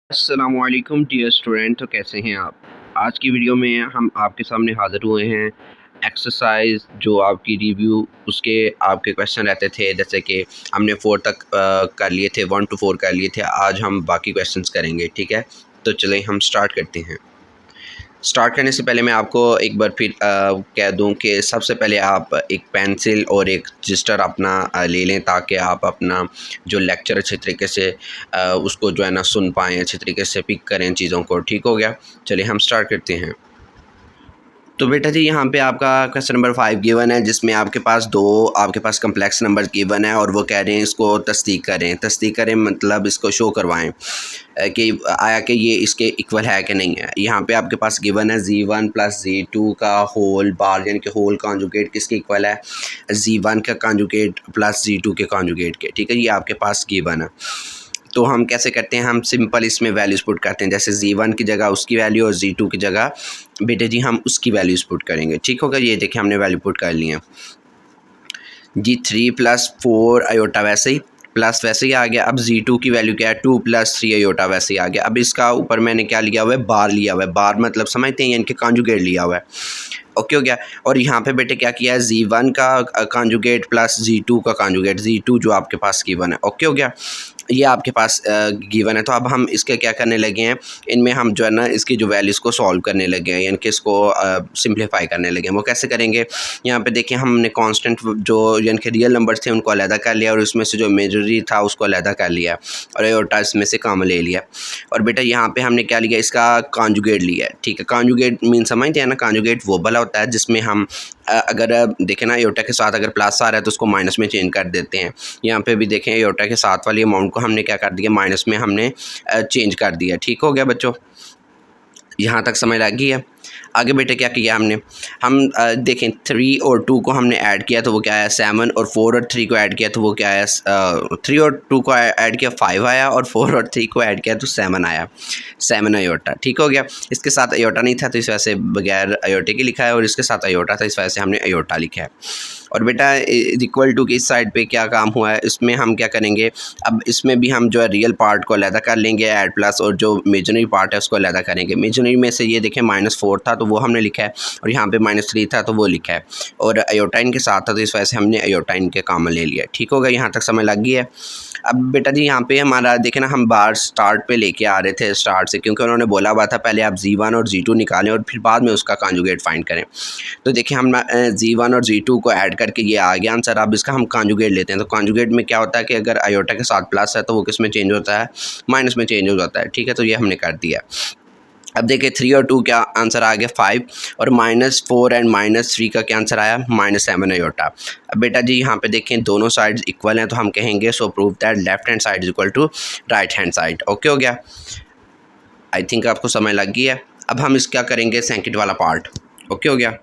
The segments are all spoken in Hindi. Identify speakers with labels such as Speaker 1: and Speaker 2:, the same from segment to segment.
Speaker 1: अस्सलामुअलैकुम डियर स्टूडेंट। तो कैसे हैं आप? आज की वीडियो में हम आपके सामने हाज़िर हुए हैं। एक्सरसाइज जो आपकी रिव्यू उसके आपके क्वेश्चन रहते थे, जैसे कि हमने 4 तक कर लिए थे, 1 to 4 कर लिए थे। आज हम बाकी क्वेश्चंस करेंगे, ठीक है? तो चलें हम स्टार्ट करते हैं। स्टार्ट करने से पहले मैं आपको एक बार फिर कह दूं कि सबसे पहले आप एक पेंसिल और एक रजिस्टर अपना ले लें, ताकि आप अपना जो लेक्चर अच्छे तरीके से उसको जो है ना सुन पाएँ, अच्छे तरीके से पिक करें चीज़ों को। ठीक हो गया? चलिए हम स्टार्ट करते हैं। तो बेटा जी, यहाँ पे आपका क्वेश्चन नंबर 5 गिवन है, जिसमें आपके पास आपके पास कम्प्लेक्स नंबर गिवन है और वो कह रहे हैं इसको तस्दीक करें। तस्दीक करें मतलब इसको शो करवाएं कि आया कि ये इसके इक्वल है कि नहीं है। यहाँ पे आपके पास गिवन है Z1 प्लस Z2 का होल बार, यानी कि होल कॉन्जुगेट किसके इक्वल है? Z1 का कॉन्जुगेट प्लस Z2 के कॉन्जुगेट के। ठीक है, ये आपके पास गिवन है। तो हम कैसे करते हैं, हम सिंपल इसमें वैल्यूज़ पुट करते हैं। जैसे Z1 की जगह उसकी वैल्यू और Z2 की जगह बेटे जी हम उसकी वैल्यूज़ पुट करेंगे। ठीक होगा? ये देखिए हमने वैल्यू पुट कर ली है। जी 3 प्लस 4 आयोटा वैसे ही प्लस वैसे ही आ गया। अब Z2 की वैल्यू क्या है? 2 प्लस 3 आयोटा वैसे ही आ गया। अब इसका ऊपर मैंने क्या लिया हुआ है? बार लिया हुआ है। बार मतलब समझते हैं, इनके कॉन्जुगेट लिया हुआ है। ओके हो गया। और यहाँ पे बेटे क्या किया है? Z1 का कॉन्जुगेट प्लस Z2 का कॉन्जुगेट, Z2 जो आपके पास गिवन है। ओके हो गया, ये आपके पास गिवन है। तो अब हम इसके क्या करने लगे हैं, इनमें हम जो है ना इसकी जो वैल्यूज़ को सॉल्व करने लगे हैं, यानी कि इसको सिंप्लीफाई करने लगे हैं। वो कैसे करेंगे? यहाँ पे देखिए हमने कांस्टेंट जो यानी कि रियल नंबर्स थे उनको अलहदा कर लिया, और उसमें से जो इमेजिनरी था उसको अलहदा कर लिया, और आयोटा इसमें से कॉमन ले लिया। और बेटा यहाँ पे हमने क्या लिया? इसका कॉन्जुगेट लिया है। ठीक है, कॉन्जुगेट मीन समझते हैं ना? कॉन्जुगेट वो वाला होता है जिसमें हम अगर देखें ना आयोटा के साथ अगर प्लस आ रहा है तो उसको माइनस में चेंज कर देते हैं। यहाँ पे भी देखें आयोटा के साथ वाली अमाउंट को हमने क्या कर दिया? माइनस में हमने चेंज कर दिया। ठीक हो गया बच्चों? यहाँ तक समझ लग गई है? आगे बेटे क्या किया हमने? हम देखें 3 और 2 को हमने ऐड किया तो वो क्या आया? 7, और 4 और 3 को ऐड किया तो वो क्या आया? 3 और 2 को ऐड किया 5 आया, और 4 और 3 को ऐड किया तो 7 आया। 7 आयोटा। ठीक हो गया? इसके साथ आयोटा नहीं था तो इस वजह से बगैर आयोटे के लिखा है, और इसके साथ आयोटा था इस वजह से हमने आयोटा लिखा है। और बेटा इक्वल टू की इस साइड पे क्या काम हुआ है, इसमें हम क्या करेंगे? अब इसमें भी हम जो है रियल पार्ट को अलहदा कर लेंगे ऐड प्लस, और जो इमेजिनरी पार्ट है उसको अलहदा करेंगे। इमेजिनरी में से ये देखें -4 था तो वो हमने लिखा है, और यहाँ पे -3 था तो वो लिखा है, और आयोटाइन के साथ था तो इस वजह से हमने आयोटाइन के कॉमन ले लिया। ठीक होगा? यहाँ तक समझ लग गई है? अब बेटा जी यहाँ पे हमारा देखें ना, हम बार स्टार्ट पे लेके आ रहे थे स्टार्ट से, क्योंकि उन्होंने बोला हुआ था पहले आप Z1 और Z2 निकालें और फिर बाद में उसका कॉन्जुगेट फाइंड करें। तो देखिए हम Z1 और Z2 को ऐड करके ये आ गया आंसर। अब इसका हम कॉन्जुगेट लेते हैं। तो कॉन्जुगेट में क्या होता है कि अगर आयोटा के साथ प्लस है तो वो किस में चेंज होता है? माइनस में चेंज हो जाता है। ठीक है, तो ये हमने कर दिया। अब देखिए 3 और 2 क्या आंसर आ गया? 5, और -4 एंड -3 का क्या आंसर आया? -7 आयोटा। अब बेटा जी यहाँ पे देखें दोनों साइड्स इक्वल हैं, तो हम कहेंगे so prove that left hand side is equal to right hand side. Okay हो गया? आई थिंक आपको समझ लग गई है। अब हम इसका करेंगे सेकंड वाला पार्ट। ओके हो गया?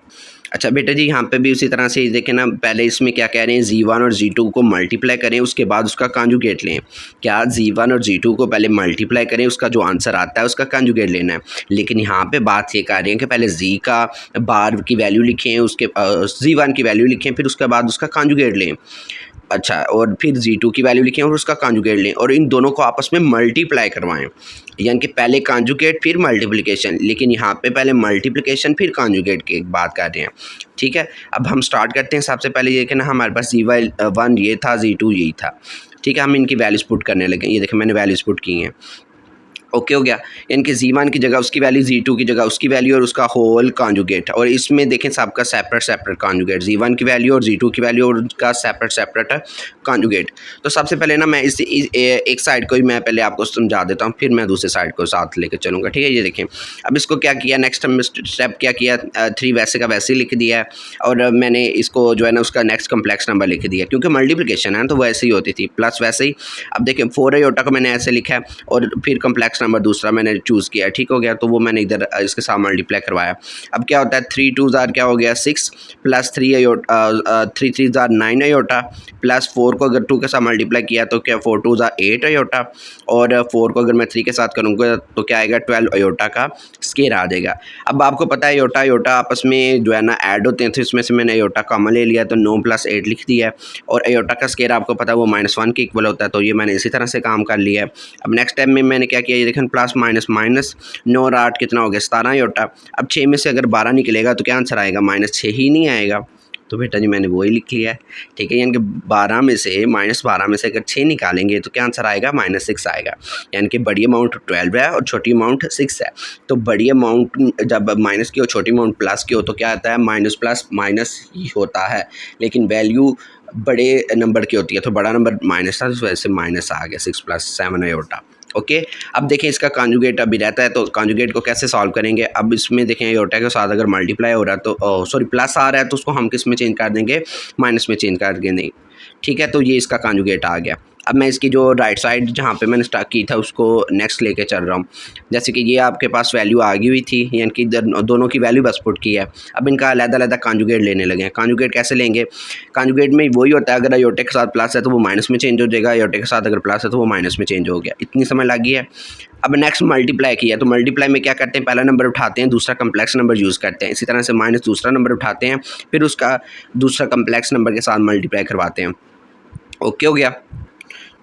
Speaker 1: अच्छा बेटा जी यहाँ पे भी उसी तरह से देखें ना, पहले इसमें क्या कह रहे हैं? Z1 और Z2 को मल्टीप्लाई करें, उसके बाद उसका कॉन्जुगेट लें। क्या Z1 और Z2 को पहले मल्टीप्लाई करें, उसका जो आंसर आता है उसका कॉन्जुगेट लेना है। लेकिन यहाँ पे बात ये कर रहे हैं कि पहले Z का बार की वैल्यू लिखें, उसके Z1 की वैल्यू लिखें, फिर उसके बाद उसका कॉन्जुगेट लें। अच्छा, और फिर Z2 की वैल्यू लिखें और उसका कॉन्जुगेट लें, और इन दोनों को आपस में मल्टीप्लाई करवाएं। यानी कि पहले कॉन्जुगेट फिर मल्टीप्लिकेशन, लेकिन यहाँ पे पहले मल्टीप्लिकेशन फिर कॉन्जुगेट की बात कर रहे हैं। ठीक है, अब हम स्टार्ट करते हैं। सबसे पहले ये कि ना हमारे पास Z1 ये था, Z2 यही था। ठीक है, हम इनकी वैल्यूज़ पुट करने लगे। ये देखें मैंने वैल्यूज़ पुट की हैं। ओके हो गया? यानी कि Z1 की जगह उसकी वैल्यू, Z2 की जगह उसकी वैल्यू, और उसका होल कॉन्जुगेट। और इसमें देखें सबका सेपरेट कॉन्जुगेट, Z1 की वैल्यू और Z2 की वैल्यू, और उसका सेपरेट कॉन्जुगेट। तो सबसे पहले ना मैं एक साइड को ही मैं पहले आपको समझा देता हूँ, फिर मैं दूसरे साइड को साथ लेकर चलूँगा। ठीक है, ये देखें अब इसको क्या किया, नेक्स्ट स्टेप क्या किया? 3 वैसे का वैसे ही लिख दिया है, और मैंने इसको जो है ना उसका नेक्स्ट कम्प्लेक्स नंबर लिख दिया, क्योंकि मल्टीप्लिकेशन है तो वैसे ही होती थी, प्लस वैसे ही। अब देखिए 4 आयोटा को मैंने ऐसे लिखा है, और फिर कम्प्लेक्स नंबर दूसरा मैंने चूज़ किया। ठीक हो गया? तो वो मैंने इधर इसके साथ मल्टीप्लाई करवाया। अब क्या होता है? 3 2 क्या हो गया? 6, प्लस 3 आयोटा 3 3 9 आयोटा, प्लस 4 को अगर 2 के साथ मल्टीप्लाई किया तो क्या 4 2 8 आयोटा, और 4 को अगर मैं 3 के साथ करूँगा तो क्या आएगा? 12 आयोटा का स्केयर आ जाएगा। अब आपको पता है आयोटा आयोटा आपस में जो है ना ऐड होते हैं, तो इसमें से मैंने आयोटा कॉमन ले लिया तो 9 + 8 लिख दिया है, और आयोटा का स्केयर आपको पता है वो -1 के इक्वल होता है, तो ये मैंने इसी तरह से काम कर लिया है। अब नेक्स्ट टाइम में मैंने क्या किया? ये देखें प्लस माइनस माइनस 9 और 8 कितना हो गया 17 अयोटा। अब 6 में से अगर 12 निकलेगा तो क्या आंसर आएगा -6 ही नहीं आएगा। तो बेटा जी मैंने वही लिख लिया है, ठीक है। यानी कि 12 में से -12 में से अगर 6 निकालेंगे तो क्या आंसर आएगा -6 आएगा। यानी कि बड़ी अमाउंट 12 है और छोटी अमाउंट 6 है। तो बड़ी अमाउंट जब माइनस की हो, छोटी अमाउंट प्लस की हो, तो क्या आता है माइनस प्लस माइनस ही होता है, लेकिन वैल्यू बड़े नंबर की होती है। तो बड़ा नंबर माइनस था, इस वजह से माइनस आ गया 6 + 7 अयोटा। ओके, अब देखें इसका कॉन्जुगेट अभी रहता है, तो कॉन्जुगेट को कैसे सॉल्व करेंगे। अब इसमें देखें अयोटा के साथ अगर मल्टीप्लाई हो रहा है तो सॉरी प्लस आ रहा है तो उसको हम किस में चेंज कर देंगे, माइनस में चेंज कर देंगे, ठीक है। तो ये इसका कॉन्जुगेट आ गया। अब मैं इसकी जो राइट साइड जहाँ पे मैंने स्टार्ट की था उसको नेक्स्ट लेके चल रहा हूँ। जैसे कि ये आपके पास वैल्यू आ गई हुई थी, यानी कि दोनों की वैल्यू बस पुट की है। अब इनका अलग-अलग कॉन्जुगेट लेने लगे हैं। कॉन्जुगेट कैसे लेंगे, कॉन्जुगेट में वही होता है, अगर अयोटे के साथ प्लस है तो वो माइनस में चेंज हो जाएगा, अयोटे के साथ अगर प्लस है तो वो माइनस में चेंज हो गया। इतनी समझ लगी है। अब नेक्स्ट मल्टीप्लाई किया, तो मल्टीप्लाई में क्या करते हैं, पहला नंबर उठाते हैं, दूसरा कम्प्लेक्स नंबर यूज़ करते हैं। इसी तरह से माइनस दूसरा नंबर उठाते हैं, फिर उसका दूसरा कम्प्लेक्स नंबर के साथ मल्टीप्लाई करवाते हैं। ओके हो गया।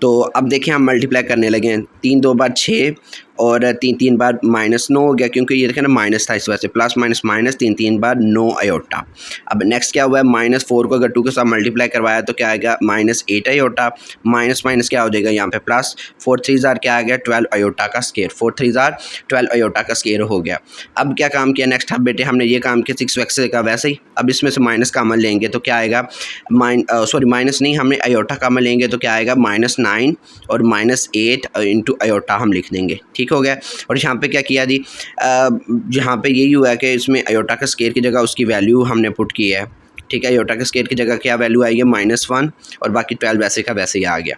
Speaker 1: तो अब देखिए हम मल्टीप्लाई करने लगे हैं, 3 2 बार 6 और 3 3 बार -9 हो गया, क्योंकि ये देखें ना माइनस था, इस वजह से प्लस माइनस माइनस 3 3 बार 9 अयोटा। अब नेक्स्ट क्या हुआ है, -4 को अगर 2 के साथ मल्टीप्लाई करवाया तो क्या आएगा -8 अयोटा। माइनस माइनस क्या हो जाएगा यहाँ पे प्लस, 4 3 ज़ार क्या आ गया 12 अयोटा का स्केयर, 4 3 ज़ार 12 अयोटा का स्केयर हो गया। अब क्या काम किया नेक्स्ट, अब बेटे हमने ये काम किया 6 वैक्स का वैसे ही। अब इसमें से माइनस कामन लेंगे तो क्या आएगा, माइनस नहीं, हमने अयोटा कामन लेंगे तो क्या आएगा -9 और -8 इंटू अयोटा हम लिख देंगे, ठीक हो गया। और यहाँ पे क्या किया जी, यहाँ पे यही हुआ है कि इसमें अयोटा का स्केयर की जगह उसकी वैल्यू हमने पुट की है, ठीक है। अयोटा के स्केयर की जगह क्या वैल्यू आई है -1 और बाकी 12 वैसे का वैसे ही आ गया।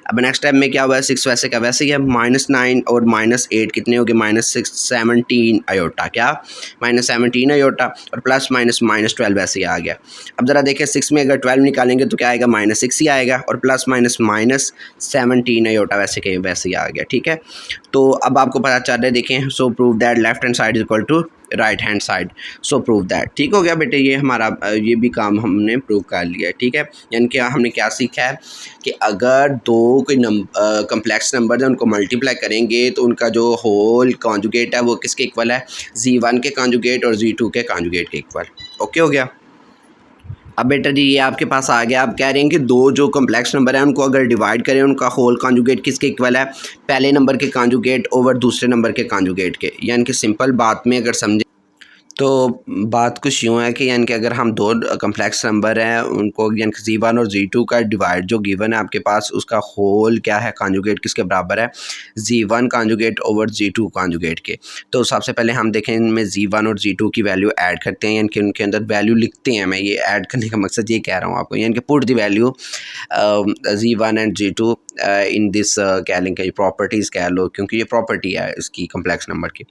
Speaker 1: अब नेक्स्ट टाइम में क्या हुआ है, 6 वैसे का वैसे ही है, -9 और -8 कितने हो गए -6 17 अयोटा, क्या -17 अयोटा और प्लस माइनस -12 वैसे ही आ गया। अब ज़रा देखें 6 में अगर 12 निकालेंगे तो क्या आएगा -6 ही आएगा और प्लस माइनस -17 अयोटा वैसे के वैसे ही आ गया, ठीक है। तो अब आपको पता चल रहा है, देखें so prove that left hand side is equal to right hand side, so prove that, ठीक हो गया बेटे। ये हमारा ये भी काम हमने प्रूव कर लिया, ठीक है। यानी कि हमने क्या सीखा है कि अगर दो कोई कम्प्लेक्स नंबर है उनको मल्टीप्लाई करेंगे तो उनका जो होल कॉन्जुगेट है वो किसके इक्वल है, Z1 के कॉन्जुगेट और Z2 के कॉन्जुगेट के इक्वल। ओके हो गया। अब बेटा जी ये आपके पास आ गया। आप कह रहे हैं कि दो जो कम्प्लेक्स नंबर हैं उनको अगर डिवाइड करें उनका होल कॉन्जुगेट किसके इक्वल है, पहले नंबर के कॉन्जुगेट ओवर दूसरे नंबर के कॉन्जुगेट के। यानी कि सिंपल बात में अगर समझे तो बात कुछ यूँ है कि यानी कि अगर हम दो कम्प्लेक्स नंबर हैं उनको यानी कि Z1 और Z2 का डिवाइड जो गिवन है आपके पास उसका होल क्या है, कॉन्जुगेट किसके बराबर है, Z1 conjugate over Z2 conjugate के। तो सबसे पहले हम देखें इनमें Z1 और Z2 की वैल्यू ऐड करते हैं, यानी कि उनके अंदर वैल्यू लिखते हैं। मैं ये ऐड करने का मकसद ये कह रहा हूँ आपको, यानी कि put the value Z1 and Z2 in this कह लें कि प्रॉपर्टीज़ कह लो, क्योंकि ये प्रॉपर्टी है इसकी कम्प्लेक्स नंबर की।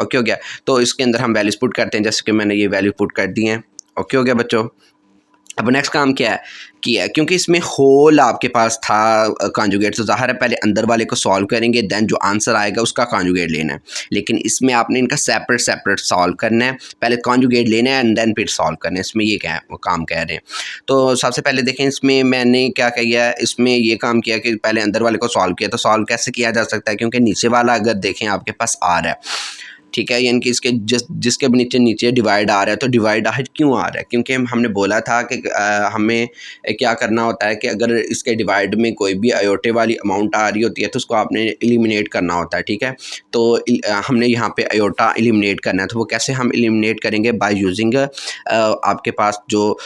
Speaker 1: ओके हो गया। तो इसके अंदर हम वैल्यूज पुट करते हैं, जैसे कि मैंने ये वैल्यू पुट कर दी हैं। ओके हो गया बच्चों। अब नेक्स्ट काम क्या है किया, क्योंकि इसमें होल आपके पास था कॉन्जुगेट, तो ज़ाहिर है पहले अंदर वाले को सॉल्व करेंगे, देन जो आंसर आएगा उसका कॉन्जुगेट लेना है। लेकिन इसमें आपने इनका सेपरेट सेपरेट सॉल्व करना है, पहले कॉन्जुगेट लेना है एंड देन फिर सॉल्व करना है। इसमें ये क्या है वो काम कह रहे हैं। तो सबसे पहले देखें इसमें मैंने क्या किया, इसमें ये काम किया कि पहले अंदर वाले को सॉल्व किया। तो सॉल्व कैसे किया जा सकता है, क्योंकि नीचे वाला अगर देखें आपके पास आ रहा है, ठीक है, यानी कि इसके जिसके नीचे नीचे डिवाइड आ रहा है, तो डिवाइड आज क्यों आ रहा है, क्योंकि हमने बोला था कि हमें क्या करना होता है कि अगर इसके डिवाइड में कोई भी अयोटे वाली अमाउंट आ रही होती है तो उसको आपने एलिमिनेट करना होता है, ठीक है। तो हमने यहाँ पे अयोटा एलिमिनेट करना है, तो वो कैसे हम एलिमिनेट करेंगे, बाय यूजिंग आपके पास जो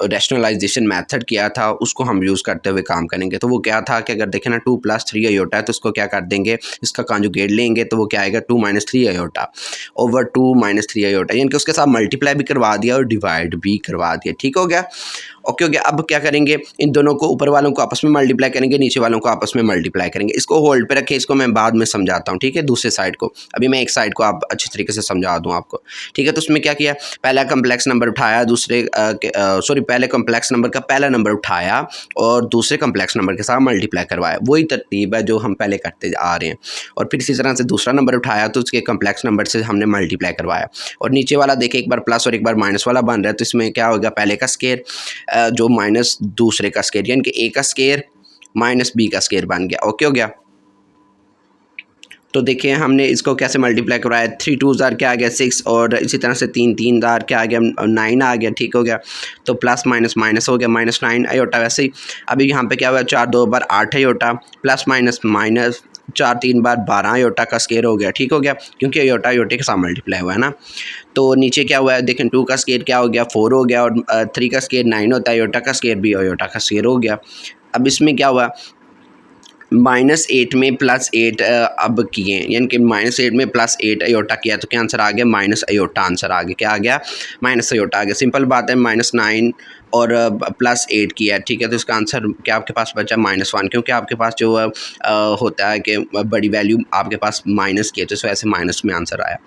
Speaker 1: रैशनलाइजेशन मेथड किया था उसको हम यूज़ करते हुए काम करेंगे। तो वो क्या था कि अगर देखें ना 2 + 3 अयोटा है तो उसको क्या कर देंगे, इसका कॉन्जुगेट लेंगे तो वो क्या आएगा 2 - 3 अयोटा ओवर 2 - 3 अयोटा, यानी कि उसके साथ मल्टीप्लाई भी करवा दिया और डिवाइड भी करवा दिया, ठीक हो गया। ओके हो गया। अब क्या करेंगे, इन दोनों को ऊपर वालों को आपस में मल्टीप्लाई करेंगे, नीचे वालों को आपस में मल्टीप्लाई करेंगे। इसको होल्ड पे रखें, इसको मैं बाद में समझाता हूँ, ठीक है। दूसरे साइड को अभी मैं एक साइड को आप अच्छी तरीके से समझा दूँ आपको, ठीक है। तो उसमें क्या किया, पहला कम्प्लेक्स नंबर उठाया, पहले कम्प्लेक्स नंबर का पहला नंबर उठाया और दूसरे कम्प्लेक्स नंबर के साथ मल्टीप्लाई करवाया। वही तरतीब है जो हम पहले करते आ रहे हैं। और फिर इसी तरह से दूसरा नंबर उठाया तो उसके कम्प्लेक्स नंबर से हमने मल्टीप्लाई करवाया। और नीचे वाला देखें एक बार प्लस और एक बार माइनस वाला बन रहा है, तो इसमें क्या होगा, पहले का स्केयर जो माइनस दूसरे का स्केयर, यानी कि ए का स्केयर माइनस बी का स्केयर बन गया। ओके हो गया। तो देखिए हमने इसको कैसे मल्टीप्लाई करवाया, 3 2 ज़ार क्या आ गया 6, और इसी तरह से 3 3 ज़ार क्या आ गया 9 आ गया, ठीक हो गया। तो प्लस माइनस माइनस हो गया, -9 आयोटा। वैसे ही अभी यहाँ पे क्या हुआ, 4 2 बार 8 आयोटा, प्लस माइनस माइनस 4 3 बार 12 आयोटा का स्केयर हो गया, ठीक हो गया, क्योंकि आयोटा आयोटे के साथ मल्टीप्लाई हुआ है ना। तो नीचे क्या हुआ है देखें, 2 का स्केयर क्या हो गया 4 हो गया, और 3 का स्केयर 9 होता है, आयोटा का स्केयर भी आयोटा का स्केयर हो गया। अब इसमें क्या हुआ, -8 में +8 अब किए, यानी कि -8 में +8 आयोटा किया तो क्या आंसर आ गया, माइनस आयोटा आंसर आ गया। क्या आ गया, माइनस आयोटा आ गया। सिंपल बात है, -9 और +8 किया है, ठीक है। तो इसका आंसर क्या आपके पास बचा, -1, क्योंकि आपके पास जो होता है कि बड़ी वैल्यू आपके पास माइनस की है, तो इस वजह से माइनस में आंसर आया।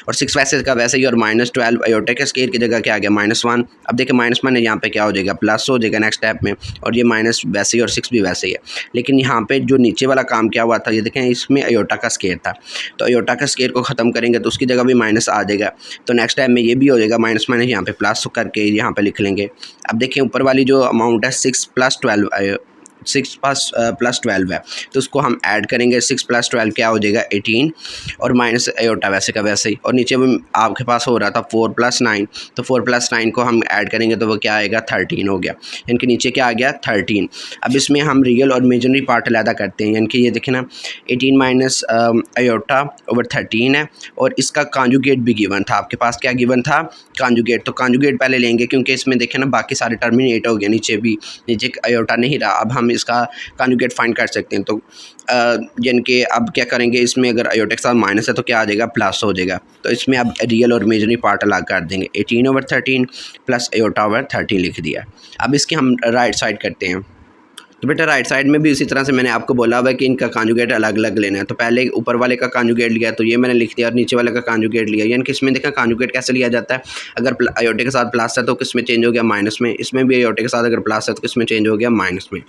Speaker 1: और 6 वैसे का वैसे ही, और -12 आयोटा के स्केयर की जगह क्या आ गया, -1। अब देखिए -1 यहाँ पे क्या हो जाएगा, प्लस हो जाएगा नेक्स्ट स्टेप में, और ये माइनस वैसे ही और 6 भी वैसे ही है। लेकिन यहाँ पे जो नीचे वाला काम क्या हुआ था, ये देखें, इसमें आयोटा का स्केयर था, तो आयोटा का स्केयर को ख़त्म करेंगे तो उसकी जगह भी माइनस आ जाएगा। तो नेक्स्ट टाइम में ये भी हो जाएगा माइनस माइनस, यहाँ पे प्लस करके यहाँ पे लिख लेंगे। अब देखिए ऊपर वाली जो अमाउंट है 6 + 12 6 + 12 है, तो उसको हम ऐड करेंगे। 6 + 12 क्या हो जाएगा, 18, और माइनस आयोटा वैसे का वैसे ही। और नीचे में आपके पास हो रहा था 4 + 9, तो 4 + 9 को हम ऐड करेंगे तो वो क्या आएगा, 13 हो गया, यानी कि नीचे क्या आ गया, 13। अब इसमें हम रियल और इमेजिनरी पार्ट अलग करते हैं, यानी कि ये देखें ना, 18 माइनस आयोटा ओवर 13 है, और इसका कॉन्जुगेट भी गिवन था आपके पास। क्या गिवन था, कॉन्जुगेट। तो कॉन्जुगेट पहले लेंगे, क्योंकि इसमें देखें ना बाकी सारे टर्मिनेट हो गए, नीचे आयोटा नहीं रहा। अब हम इसका कॉन्जुगेट फाइंड कर सकते हैं। तो यानी कि अब क्या करेंगे, इसमें अगर आयोटा के साथ माइनस है तो क्या आ जाएगा, प्लस हो जाएगा। तो इसमें अब रियल और इमेजिनरी पार्ट अलग कर देंगे। 18 ओवर 13 प्लस आयोटा ओवर 13 लिख दिया। अब इसकी हम राइट साइड करते हैं। तो बेटा राइट साइड में भी इसी तरह से मैंने आपको बोला हुआ है कि इनका कॉन्जुगेट अलग अलग लेना है। तो पहले ऊपर वाले का कॉन्जुगेट लिया, तो ये मैंने लिख दिया, और नीचे वाले का कॉन्जुगेट लिया। यानी कि इसमें देखा कॉन्जुगेट कैसे लिया जाता है, अगर आयोटे के साथ प्लस है तो किस में चेंज हो गया, माइनस में। इसमें भी आयोटे के साथ अगर प्लस है तो किस में चेंज हो गया, माइनस में।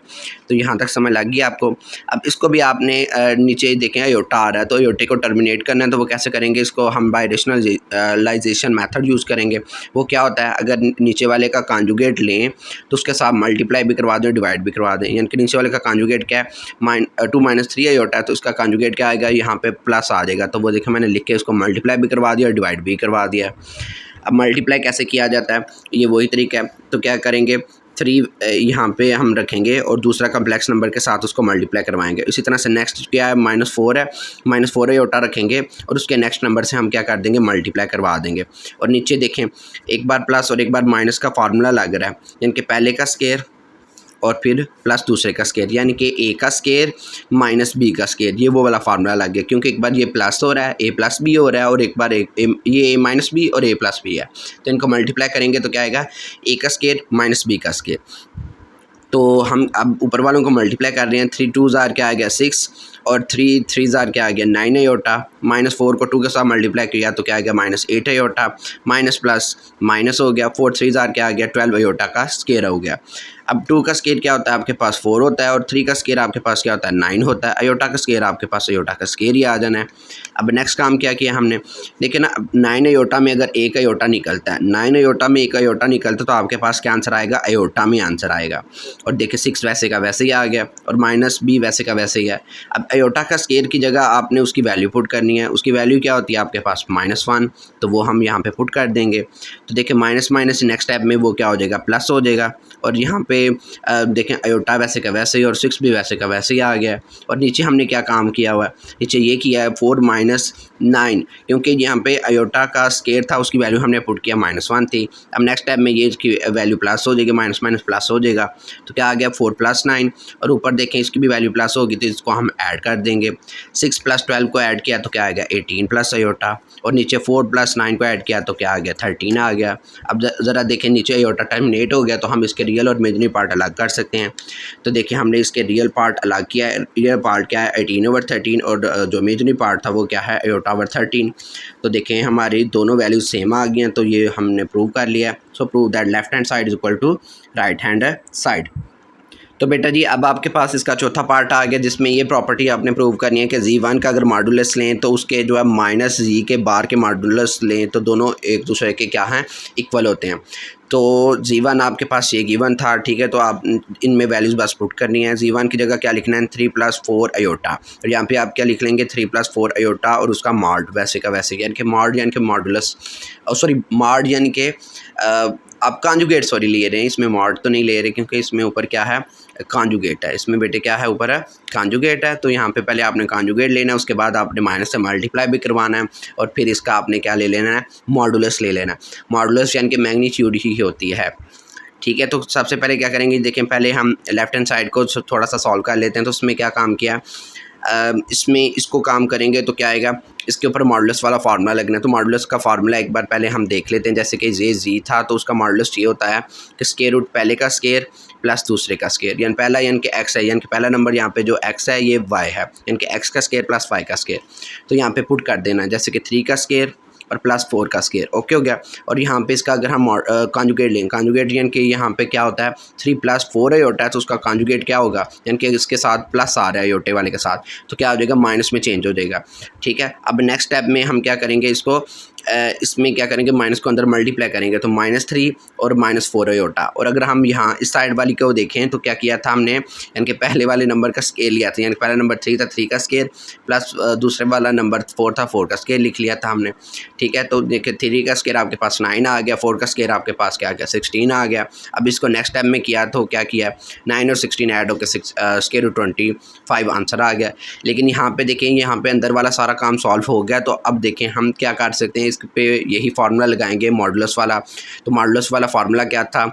Speaker 1: तो यहाँ तक समझ लग गया आपको। अब इसको भी आपने नीचे देखें आयोटा आ रहा है, तो आयोटे को टर्मिनेट करना है, तो वो कैसे करेंगे, इसको हम बाय रेशनलाइजेशन मेथड यूज़ करेंगे। वो क्या होता है, अगर नीचे वाले का कॉन्जुगेट लें तो उसके साथ मल्टीप्लाई भी करवा दें, डिवाइड भी करवा दें। यानी कि नीचे वाले का कॉन्जुगेट क्या है, 2 - 3 आयोटा है, तो उसका कॉन्जुगेट क्या आएगा, यहाँ पे प्लस आ जाएगा। तो वो देखिए मैंने लिख के उसको मल्टीप्लाई भी करवा दिया और डिवाइड भी करवा दिया। अब मल्टीप्लाई कैसे किया जाता है, ये वही तरीका है। तो क्या करेंगे, 3 यहाँ पे हम रखेंगे और दूसरा कम्प्लेक्स नंबर के साथ उसको मल्टीप्लाई करवाएंगे। इसी तरह से नेक्स्ट क्या है, -4 है, -4 आयोटा रखेंगे और उसके नेक्स्ट नंबर से हम क्या कर देंगे, मल्टीप्लाई करवा देंगे। और नीचे देखें, एक बार प्लस और एक बार माइनस का फार्मूला लग रहा है, यानी कि पहले का स्केयर और फिर प्लस दूसरे का स्केयर, यानी कि ए का स्केयर माइनस बी का स्केयर, ये वो वाला फार्मूला लग गया। क्योंकि एक बार ये प्लस हो रहा है, ए प्लस बी हो रहा है, और एक बार ये ए माइनस बी और ए प्लस बी है। तो इनको मल्टीप्लाई करेंगे तो क्या आएगा, ए का स्केयर माइनस बी का स्केयर। तो हम अब ऊपर वालों को मल्टीप्लाई कर रहे हैं। 3 2 ज़ार क्या आ गया 6, और 3 3 ज़ार क्या आ गया 9 आयोटा। -4 को 2 के साथ मल्टीप्लाई किया तो क्या आ गया, -8 आयोटा। माइनस प्लस माइनस हो गया, 4 3 ज़ार क्या आ गया, 12 आयोटा का स्केयर हो गया। अब 2 का स्केयर क्या होता है आपके पास, 4 होता है, और 3 का स्केयर आपके पास क्या होता है, 9 होता है। आयोटा का स्केयर आपके पास आयोटा का स्केयर ही आ जाना है। अब नेक्स्ट काम क्या किया हमने, देखिए ना, 9 आयोटा में अगर एक आयोटा निकलता है, 9 आयोटा में एक आयोटा निकलता है, तो आपके पास क्या आंसर आएगा, आयोटा में आंसर आएगा। और देखिए 6 वैसे का वैसे ही आ गया, और माइनस बी वैसे का वैसे ही है। अब आयोटा का स्केयर की जगह आपने उसकी वैल्यू पुट करनी है। उसकी वैल्यू क्या होती है आपके पास, -1, तो वो हम यहाँ पे पुट कर देंगे। तो देखिए माइनस माइनस नेक्स्ट स्टेप में वो क्या हो जाएगा, प्लस हो जाएगा। और यहाँ पे देखें आयोटा वैसे का वैसे ही और 6 भी वैसे का वैसे ही आ गया। और नीचे हमने क्या काम किया हुआ है, नीचे ये किया है 4 - 9, क्योंकि यहाँ पे आयोटा का स्केयर था, उसकी वैल्यू हमने पुट किया -1 थी। अब नेक्स्ट स्टेप में ये इसकी वैल्यू प्लस हो जाएगी, माइनस माइनस प्लस हो जाएगा। तो क्या आ गया 4 + 9, और ऊपर देखें इसकी भी वैल्यू प्लस होगी, तो इसको हम ऐड कर देंगे। 6 + 12 को ऐड किया तो क्या आ गया 18 प्लस आयोटा, और नीचे 4 + 9 को ऐड किया तो क्या आ गया 13 आ गया। अब ज़रा देखें नीचे आयोटा टर्मिनेट हो गया, तो हम इसके रियल और इमेजिनरी पार्ट अलग कर सकते हैं। तो देखिए हमने इसके रियल पार्ट अलग किया है। रियल पार्ट क्या है 18/13, और जो इमेजिनरी पार्ट था वो क्या है आयोटा/13। तो देखें हमारी दोनों वैल्यूज सेम आ गई हैं, तो ये हमने प्रूव कर लिया है। So prove that left hand side is equal to right hand side. तो बेटा जी अब आपके पास इसका चौथा पार्ट आ गया जिसमें ये प्रॉपर्टी आपने प्रूव करनी है कि Z1 का अगर मॉडुलस लें तो उसके जो है माइनस जी के बार के मॉडुलस लें तो दोनों एक दूसरे के क्या हैं, इक्वल होते हैं। तो Z1 आपके पास ये गिवन था, ठीक है। तो आप इनमें वैल्यूज़ बस पुट करनी है। Z1 की जगह क्या लिखना है, 3 + 4 अयोटा, और यहाँ पे आप क्या लिख लेंगे 3 + 4 अयोटा और उसका मॉड वैसे का वैसे, यानी कि मॉड यानी कि मॉडुलस, सॉरी मॉड यानी कि आप कॉन्जुगेट सॉरी ले रहे हैं, इसमें मॉड तो नहीं ले रहे क्योंकि इसमें ऊपर क्या है, कॉन्जुगेट है। इसमें बेटे क्या है, ऊपर है कॉन्जुगेट है। तो यहाँ पे पहले आपने कॉन्जुगेट लेना है, उसके बाद आपने माइनस से मल्टीप्लाई भी करवाना है, और फिर इसका आपने क्या ले लेना है, मॉडुलस ले लेना है। मॉडुलस यानी कि मैग्नीट्यूड ही होती है, ठीक है। तो सबसे पहले क्या करेंगे, देखें पहले हम लेफ्ट हैंड साइड को थोड़ा सा सॉल्व कर लेते हैं। तो उसमें क्या काम किया, इसमें इसको काम करेंगे तो क्या आएगा, इसके ऊपर मॉडुलस वाला फार्मूला लगना है। तो मॉडुलस का फार्मूला एक बार पहले हम देख लेते हैं। जैसे कि ये जी था तो उसका मॉडुलस ये होता है कि स्क्वायर रूट पहले का स्क्वायर प्लस दूसरे का स्क्वायर, यानी पहला यानी कि एक्स है, यानी कि पहला नंबर यहाँ पे जो एक्स है ये वाई है, यानी कि एक्स का स्क्वायर प्लस वाई का स्क्वायर। तो यहाँ पे पुट कर देना, जैसे कि 3 का स्क्वायर और प्लस 4 का स्क्वायर, ओके हो गया। और यहाँ पे इसका अगर हम कॉन्जुगेट लें, कॉन्जुगेट यानी कि यहाँ पे क्या होता है 3 + 4 अयोटा है, तो उसका कॉन्जुगेट क्या होगा, यानी कि इसके साथ प्लस आ रहा है अयोटे वाले के साथ, तो क्या हो जाएगा, माइनस में चेंज हो जाएगा, ठीक है। अब नेक्स्ट स्टेप में हम क्या करेंगे, इसको इसमें क्या करेंगे, माइनस को अंदर मल्टीप्लाई करेंगे, तो -3 और -4 अयोटा। और अगर हम यहाँ इस साइड वाली को देखें तो क्या किया था हमने, यानी कि पहले वाले नंबर का स्केल लिया था, यानी पहला नंबर 3 था, 3 का स्केल प्लस दूसरे वाला नंबर 4 था, 4 का स्केल लिख लिया था हमने, ठीक है। तो देखिए 3 का स्केल आपके पास 9 आ गया, 4 का स्केल आपके पास क्या आ गया, 16 आ गया। अब इसको नेक्स्ट स्टेप में किया तो क्या किया, 9 और 16 ऐड होकर स्क्वायर रूट 25 आंसर आ गया। लेकिन यहाँ पे देखें, यहाँ पे अंदर वाला सारा काम सॉल्व हो गया। तो अब देखें हम क्या कर सकते हैं, इस पे यही फार्मूला लगाएंगे मॉडुलस वाला। तो मॉडुलस वाला फार्मूला क्या था,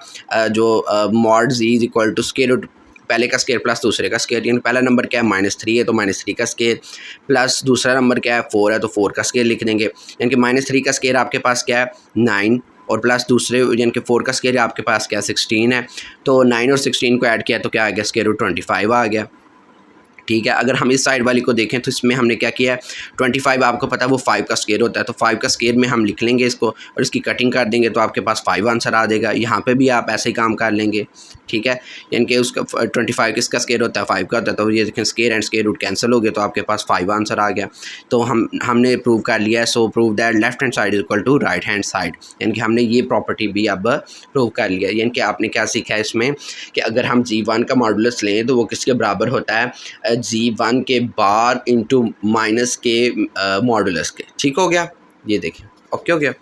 Speaker 1: जो mod G is equal to square root पहले का स्क्वायर प्लस दूसरे का स्क्वायर, यानी पहला नंबर क्या है -3 है तो -3 का स्क्वायर प्लस दूसरा नंबर क्या है 4 है तो 4 का स्क्वायर लिख देंगे, यानी कि -3 का स्क्वायर आपके पास क्या है 9 और प्लस दूसरे यानी कि 4 का स्क्वायर आपके पास क्या 16 है। तो 9 और 16 को ऐड किया तो क्या आ गया, स्क्वायर रूट 25 आ गया, ठीक है। अगर हम इस साइड वाली को देखें तो इसमें हमने क्या किया है, 25 आपको पता है वो 5 का स्क्वायर होता है, तो 5 का स्क्वायर में हम लिख लेंगे इसको और इसकी कटिंग कर देंगे तो आपके पास 5 आंसर आ जाएगा। यहाँ पे भी आप ऐसे ही काम कर लेंगे, ठीक है। यानी कि उसका 25 किसका स्क्वायर होता है, 5 का होता है, तो ये देखें square and square root cancel हो गए तो आपके पास 5 आंसर आ गया। तो हमने प्रूव कर लिया है। So prove that left hand side is equal to right hand side, यानी कि हमने ये प्रॉपर्टी भी अब प्रूव कर लिया। यानी कि आपने क्या सीखा है इसमें कि अगर हम G1 का मॉडुलस लें तो वो किसके बराबर होता है, G1 के बार इंटू माइनस के मॉडुलस के, ठीक हो गया। ये देखें ओके हो गया।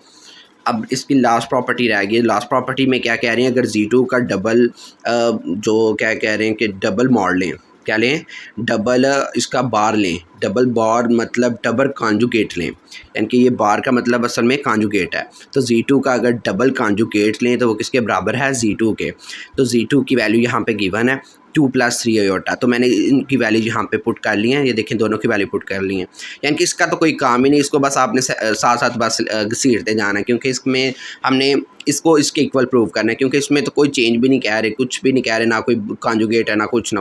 Speaker 1: अब इसकी लास्ट प्रॉपर्टी रह गई। लास्ट प्रॉपर्टी में क्या कह रहे हैं, अगर Z2 का डबल जो क्या कह रहे हैं कि डबल मॉड लें, क्या लें, डबल इसका बार लें, डबल बार मतलब डबल कॉन्जुगेट लें, यानी कि ये बार का मतलब असल में कॉन्जुगेट है। तो Z2 का अगर डबल कॉन्जुगेट लें तो वो किसके बराबर है, Z2 के। तो Z2 की वैल्यू यहाँ पे गिवन है 2 + 3 अयोटा, तो मैंने इनकी वैल्यू यहाँ पे पुट कर ली है। ये देखें दोनों की वैल्यू पुट कर ली है, यानी कि इसका तो कोई काम ही नहीं, इसको बस आपने साथ साथ बस घसीटते जाना है, क्योंकि इसमें हमने इसको इसके इक्वल प्रूव करना है, क्योंकि इसमें तो कोई चेंज भी नहीं कह रहे, कुछ भी नहीं कह रहे, ना कोई कॉन्जुगेट है ना कुछ,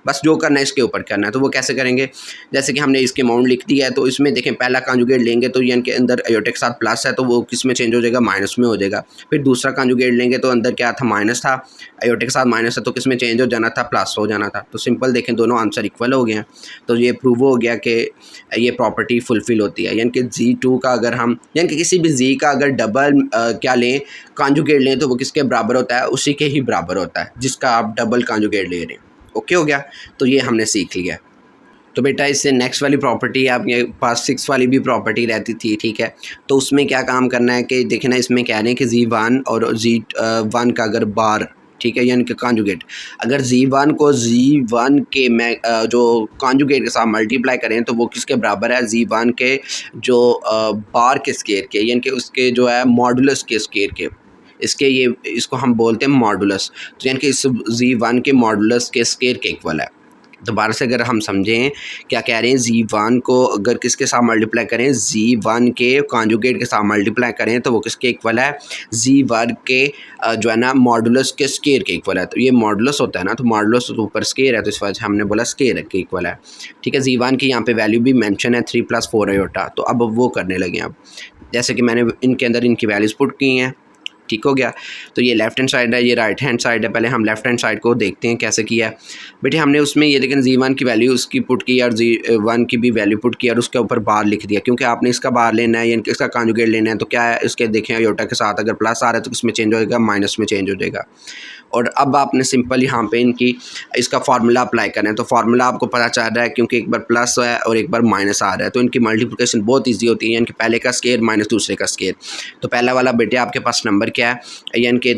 Speaker 1: बस जो करना है इसके ऊपर करना है। तो वो कैसे करेंगे, जैसे कि हमने इसके अमाउंट लिख दिया है, तो इसमें देखें पहला कॉन्जुगेट लेंगे तो यानी कि अंदर अयोटे के साथ प्लस है तो वो किस में चेंज हो जाएगा, माइनस में हो जाएगा। फिर दूसरा कॉन्जुगेट लेंगे तो अंदर क्या था, माइनस था, अयोटे के साथ माइनस है तो किस में चेंज हो जाना था, प्लस हो जाना था। तो सिंपल देखें दोनों आंसर इक्वल हो गए हैं। तो ये प्रूव हो गया कि ये प्रॉपर्टी फुलफिल होती है, यानी कि Z2 का अगर हम यानी कि किसी भी Z का अगर डबल क्या लें, कॉन्जुगेट लें, तो वो किसके बराबर होता है, उसी के ही बराबर होता है जिसका आप डबल कॉन्जुगेट ले रहे हैं। ओके हो गया। तो ये हमने सीख लिया। तो बेटा इससे नेक्स्ट वाली प्रॉपर्टी आपके पास 6 वाली भी प्रॉपर्टी रहती थी, ठीक है। तो उसमें क्या काम करना है कि देखना, इसमें कह रहे हैं कि Z1 और Z1 का अगर बार, ठीक है, यानी कि कॉन्जुगेट, अगर Z1 को Z1 के जो कॉन्जुगेट के साथ मल्टीप्लाई करें तो वो किसके बराबर है, Z1 के जो बार के स्क्वायर के, यानी कि उसके जो है मॉडुलस के स्क्वायर के, इसको हम बोलते हैं मॉडुलस। तो यानी कि इस Z1 के मॉडुलस के स्क्वायर के इक्वल है। दोबारा से अगर हम समझें क्या कह रहे हैं, Z1 को अगर किसके साथ मल्टीप्लाई करें, Z1 के कॉन्जुगेट के साथ मल्टीप्लाई करें तो वो किसके इक्वल है, Z1 के जो है ना मॉडुलस के स्क्वायर के इक्वल है। तो ये मॉडुलस होता है ना, तो मॉडुलस ऊपर स्क्वायर है तो इस वजह से हमने बोला स्क्वायर के इक्वल है, ठीक है। Z1 की यहाँ पे वैल्यू भी मेंशन है 3 + 4 अयोटा। तो अब वो करने लगे। अब जैसे कि मैंने इनके अंदर इनकी वैल्यूज़ पुट की हैं, ठीक हो गया। तो ये लेफ्ट हैंड साइड है, ये राइट हैंड साइड है। पहले हम लेफ्ट हैंड साइड को देखते हैं कैसे किया है। बेटे हमने उसमें ये लेकिन Z1 की वैल्यू उसकी पुट की और Z1 की भी वैल्यू पुट की और उसके ऊपर बार लिख दिया, क्योंकि आपने इसका बार लेना है यानी कि इसका कॉन्जुगेट लेना है। तो क्या है, इसके देखें आयोटा के साथ अगर प्लस आ रहा है तो इसमें चेंज हो जाएगा, माइनस में चेंज हो जाएगा। और अब आपने सिंपल यहाँ पे इनकी इसका फार्मूला अप्लाई करना है। तो फार्मूला आपको पता चल रहा है क्योंकि एक बार प्लस है और एक बार माइनस आ रहा है, तो इनकी मल्टीप्लिकेशन बहुत ईजी होती है, यानी कि पहले का स्केयर माइनस दूसरे का स्केयर। तो पहला वाला बेटे आपके पास नंबर क्या है, यानी कि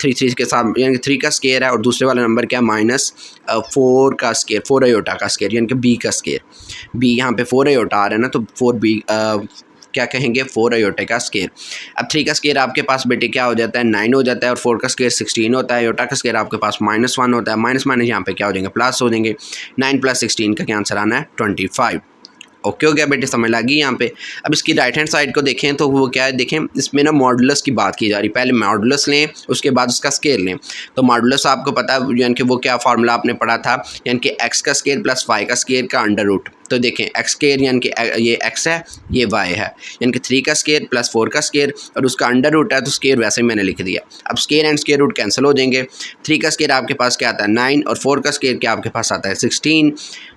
Speaker 1: 3 के साथ, यानी कि 3 का स्केयर है, और दूसरे वाला नंबर क्या है, -4 का स्केयर, 4 आयोटा का स्केयर, यानी कि बी का स्केयर। बी यहाँ पे 4 आयोटा आ रहा है ना, तो 4b क्या कहेंगे, 4 आयोटा का स्केयर। अब 3 का स्केयर आपके पास बेटे क्या हो जाता है, 9 हो जाता है, और 4 का स्केयर 16 होता है। आयोटा का स्केयर आपके पास -1 होता है, माइनस माइनस यहाँ पे क्या हो जाएंगे, प्लस हो जाएंगे। 9 + 16 का क्या आंसर आना है, 25। ओके हो गया बेटे, समझ लगी यहाँ पे। अब इसकी राइट हैंड साइड को देखें तो वो क्या है, देखें इसमें ना मॉडुलस की बात की जा रही। पहले मॉडुलस लें, उसके बाद उसका स्केयर लें। तो मॉडुलस आपको पता है यानी कि वो क्या फार्मूला आपने पढ़ा था, यानी कि x का स्केयर प्लस y का स्केयर का अंडर रूट। तो देखें x स्केयर यानी कि ये x है, ये y है, यानी कि 3 का स्केयर प्लस 4 का स्केयर और उसका अंडर रूट है, तो स्केयर वैसे ही मैंने लिख दिया। अब square and square root cancel हो जाएंगे। 3 का स्केयर आपके पास क्या आता है, 9, और 4 का स्केयर क्या आपके पास आता है, 16।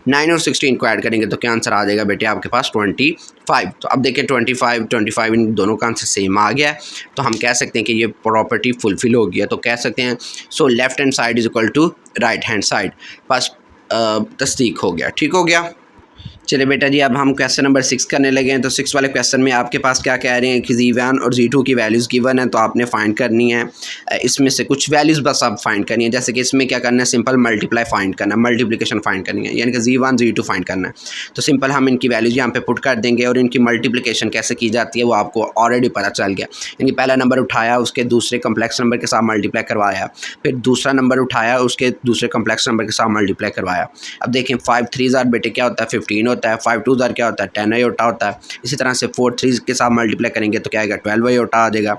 Speaker 1: 9 और 16 को ऐड करेंगे तो क्या आंसर आ जाएगा बेटे आपके पास, 25। तो अब देखें 25 इन दोनों का आंसर सेम आ गया है, तो हम कह सकते हैं कि ये प्रॉपर्टी फुलफिल हो गया। तो कह सकते हैं so left hand side is equal to right hand side. बस तस्दीक हो गया, ठीक हो गया। चलिए बेटा जी, अब हम क्वेश्चन नंबर 6 करने लगे हैं। तो 6 वाले क्वेश्चन में आपके पास क्या कह रहे हैं कि Z1 और Z2 की वैल्यूज़ गिवन है, तो आपने फाइंड करनी है। इसमें से कुछ वैल्यूज़ बस आप फाइंड करनी है। जैसे कि इसमें क्या करना है, सिंपल मल्टीप्लाई फाइंड करना है, मल्टीप्लिकेशन फाइंड करनी है, यानी कि Z1 Z2 फाइंड करना है। तो सिंपल हम इनकी वैल्यूज़ यहाँ पे पुट कर देंगे, और इनकी मल्टीप्लिकेशन कैसे की जाती है वो आपको ऑलरेडी पता चल गया। यानी पहला नंबर उठाया, उसके दूसरे कम्प्लेक्स नंबर के साथ मल्टीप्लाई करवाया, फिर दूसरा नंबर उठाया, उसके दूसरे कम्प्लेक्स नंबर के साथ मल्टीप्लाई करवाया। अब देखें 5 3 बेटे क्या होता है, 15 होता है। 5 2 क्या होता है, 10 आयोटा होता है। इसी तरह से 4 3 के साथ मल्टीप्लाई करेंगे तो क्या आएगा, 12 आयोटा आ जाएगा।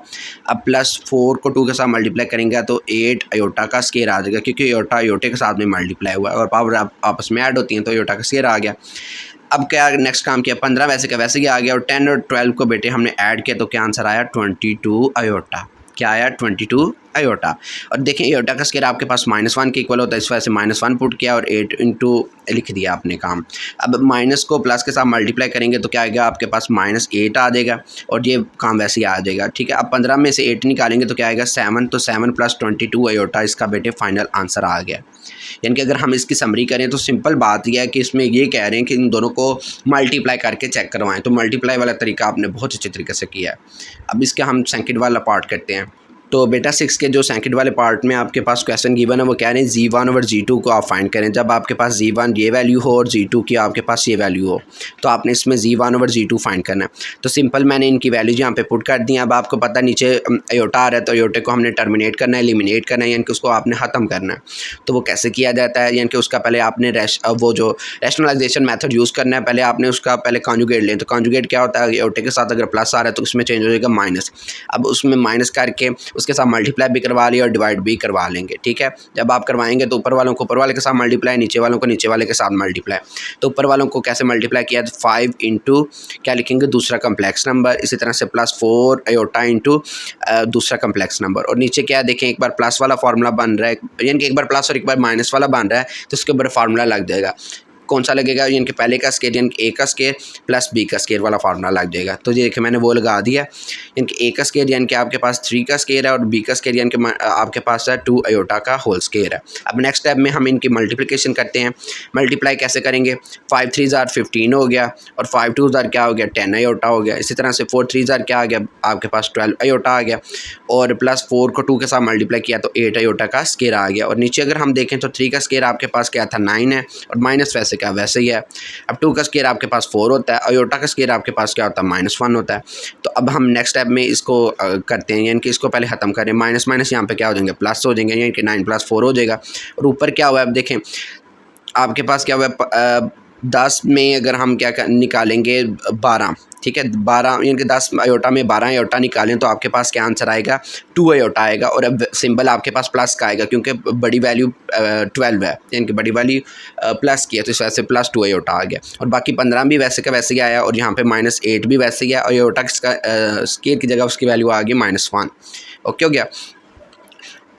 Speaker 1: अब प्लस 4 को 2 के साथ मल्टीप्लाई करेंगे तो 8 आयोटा का स्केयर आ जाएगा, क्योंकि आयोटा आयोटे के साथ में मल्टीप्लाई हुआ है और पावर आपस में ऐड होती हैं, तो आयोटा का स्केयर आ गया। अब क्या नेक्स्ट काम किया, 15 वैसे का वैसे ही आ गया, और 10 और 12 को बेटे हमने ऐड किया तो क्या आंसर आया, 22 आयोटा। क्या आया, 22 आयोटा। और देखें आयोटा का स्केयर आपके पास -1 के इक्वल होता है, इस वजह से -1 पुट किया और 8 इंटू लिख दिया आपने काम। अब माइनस को प्लस के साथ मल्टीप्लाई करेंगे तो क्या आएगा आपके पास, -8 आ जाएगा, और ये काम वैसे ही आ जाएगा, ठीक है। अब 15 में से 8 निकालेंगे तो क्या आएगा, 7। तो 7 + 22 आयोटा इसका बेटे फाइनल आंसर आ गया। यानी कि अगर हम इसकी समरी करें तो सिंपल बात यह है कि इसमें ये कह रहे हैं कि इन दोनों को मल्टीप्लाई करके चेक करवाएं। तो मल्टीप्लाई वाला तरीका आपने बहुत अच्छे तरीके से किया है। अब इसका हम सेकंड वाला पार्ट करते हैं। तो बेटा 6 के जो सेकंड वाले पार्ट में आपके पास क्वेश्चन गिवन है, वो कह रहे हैं Z1 और Z2 को आप फाइंड करें। जब आपके पास Z1 ये वैल्यू हो और Z2 की आपके पास ये वैल्यू हो, तो आपने इसमें Z1 और Z2 फाइंड करना है। तो सिंपल मैंने इनकी वैल्यूज यहाँ पे पुट कर दी। अब आपको पता नीचे आयोटा आ रहा है, तो आयोटे को हमने टर्मिनेट करना है, एलिमिनेट करना है, यानी कि उसको आपने ख़त्म करना है। तो वो कैसे किया जाता है, यानी कि उसका पहले आपने वो जो रैशनलाइजेशन मेथड यूज़ करना है, पहले आपने उसका पहले कॉन्जुगेट लें। तो कॉन्जुगेट क्या होता है, आयोटे के साथ अगर प्लस आ रहा है तो उसमें चेंज हो जाएगा माइनस। अब उसमें माइनस करके उसके साथ मल्टीप्लाई भी करवा लिया और डिवाइड भी करवा लेंगे, ठीक है। जब आप करवाएंगे तो ऊपर वालों को ऊपर वाले के साथ मल्टीप्लाई, नीचे वालों को नीचे वाले के साथ मल्टीप्लाई। तो ऊपर वालों को कैसे मल्टीप्लाई किया, 5 इंटू क्या लिखेंगे, दूसरा कम्प्लेक्स नंबर। इसी तरह से +4 आयोटा इंटू दूसरा कम्प्लेक्स नंबर। और नीचे क्या देखें, एक बार प्लस वाला फार्मूला बन रहा है, यानी कि एक बार प्लस और एक बार माइनस वाला बन रहा है, तो उसके ऊपर फार्मूला लग जाएगा। कौन सा लगेगा, यानी कि पहले का स्केयर यानी कि A का स्केयर प्लस B का स्केयर वाला फार्मूला लग जाएगा। तो ये देखिए मैंने वो लगा दिया, यानी कि A का स्केयर यानी कि आपके पास 3 का स्केयर है, और B का स्केयर यानी कि आपके पास है 2 आयोटा का होल स्केयर है। अब नेक्स्ट स्टेप में हम इनकी मल्टीप्लिकेशन करते हैं। मल्टीप्लाई कैसे करेंगे, 5 3 15 हो गया, और 5 2 क्या हो गया, 10 आयोटा हो गया। इसी तरह से 4 3 क्या आ गया आपके पास, 12 आयोटा आ गया, और +4 को 2 के साथ मल्टीप्लाई किया तो 8 आयोटा का स्केयर आ गया। और नीचे अगर हम देखें तो 3 का स्केयर आपके पास क्या था, 9 है, और माइनस वैसे का वैसे ही है। अब 2 का स्केयर आपके पास 4 होता है, आयोटा का स्केयर आपके पास क्या होता है, -1 होता है। तो अब हम नेक्स्ट स्टेप में इसको करते हैं, यानी कि इसको पहले ख़त्म करें। माइनस माइनस यहाँ पे क्या हो जाएंगे, प्लस हो जाएंगे, यानी कि 9 + 4 हो जाएगा। और ऊपर क्या हुआ है, अब देखें आपके पास क्या हुआ है, 10 में अगर हम क्या निकालेंगे 12, ठीक है, 12 यानी कि 10 आयोटा में 12 आयोटा निकालें तो आपके पास क्या आंसर आएगा, 2 आयोटा आएगा। और अब सिंबल आपके पास प्लस का आएगा, क्योंकि बड़ी वैल्यू 12 है, यानी कि बड़ी वैल्यू प्लस की है, तो इस वजह से +2 आयोटा आ गया। और बाकी 15 भी वैसे का वैसे ही आया, और यहाँ पे -8 भी वैसे ही है, और आयोटा स्केयर की जगह उसकी वैल्यू आ गई -1। ओके हो गया।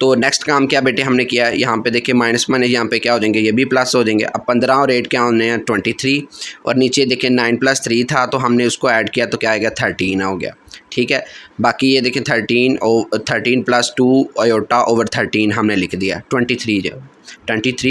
Speaker 1: तो नेक्स्ट काम क्या बेटे हमने किया, यहाँ पे देखिए माइनस वन है, यहाँ पे क्या हो जाएंगे, ये भी प्लस हो जाएंगे। अब 15 और 8 क्या होने हैं 23, और नीचे देखिए 9 + 3 था तो हमने उसको ऐड किया तो क्या आएगा 13 हो गया। ठीक है, बाकी ये देखें 13 + 2 अयोटा ओवर 13 हमने लिख दिया, 23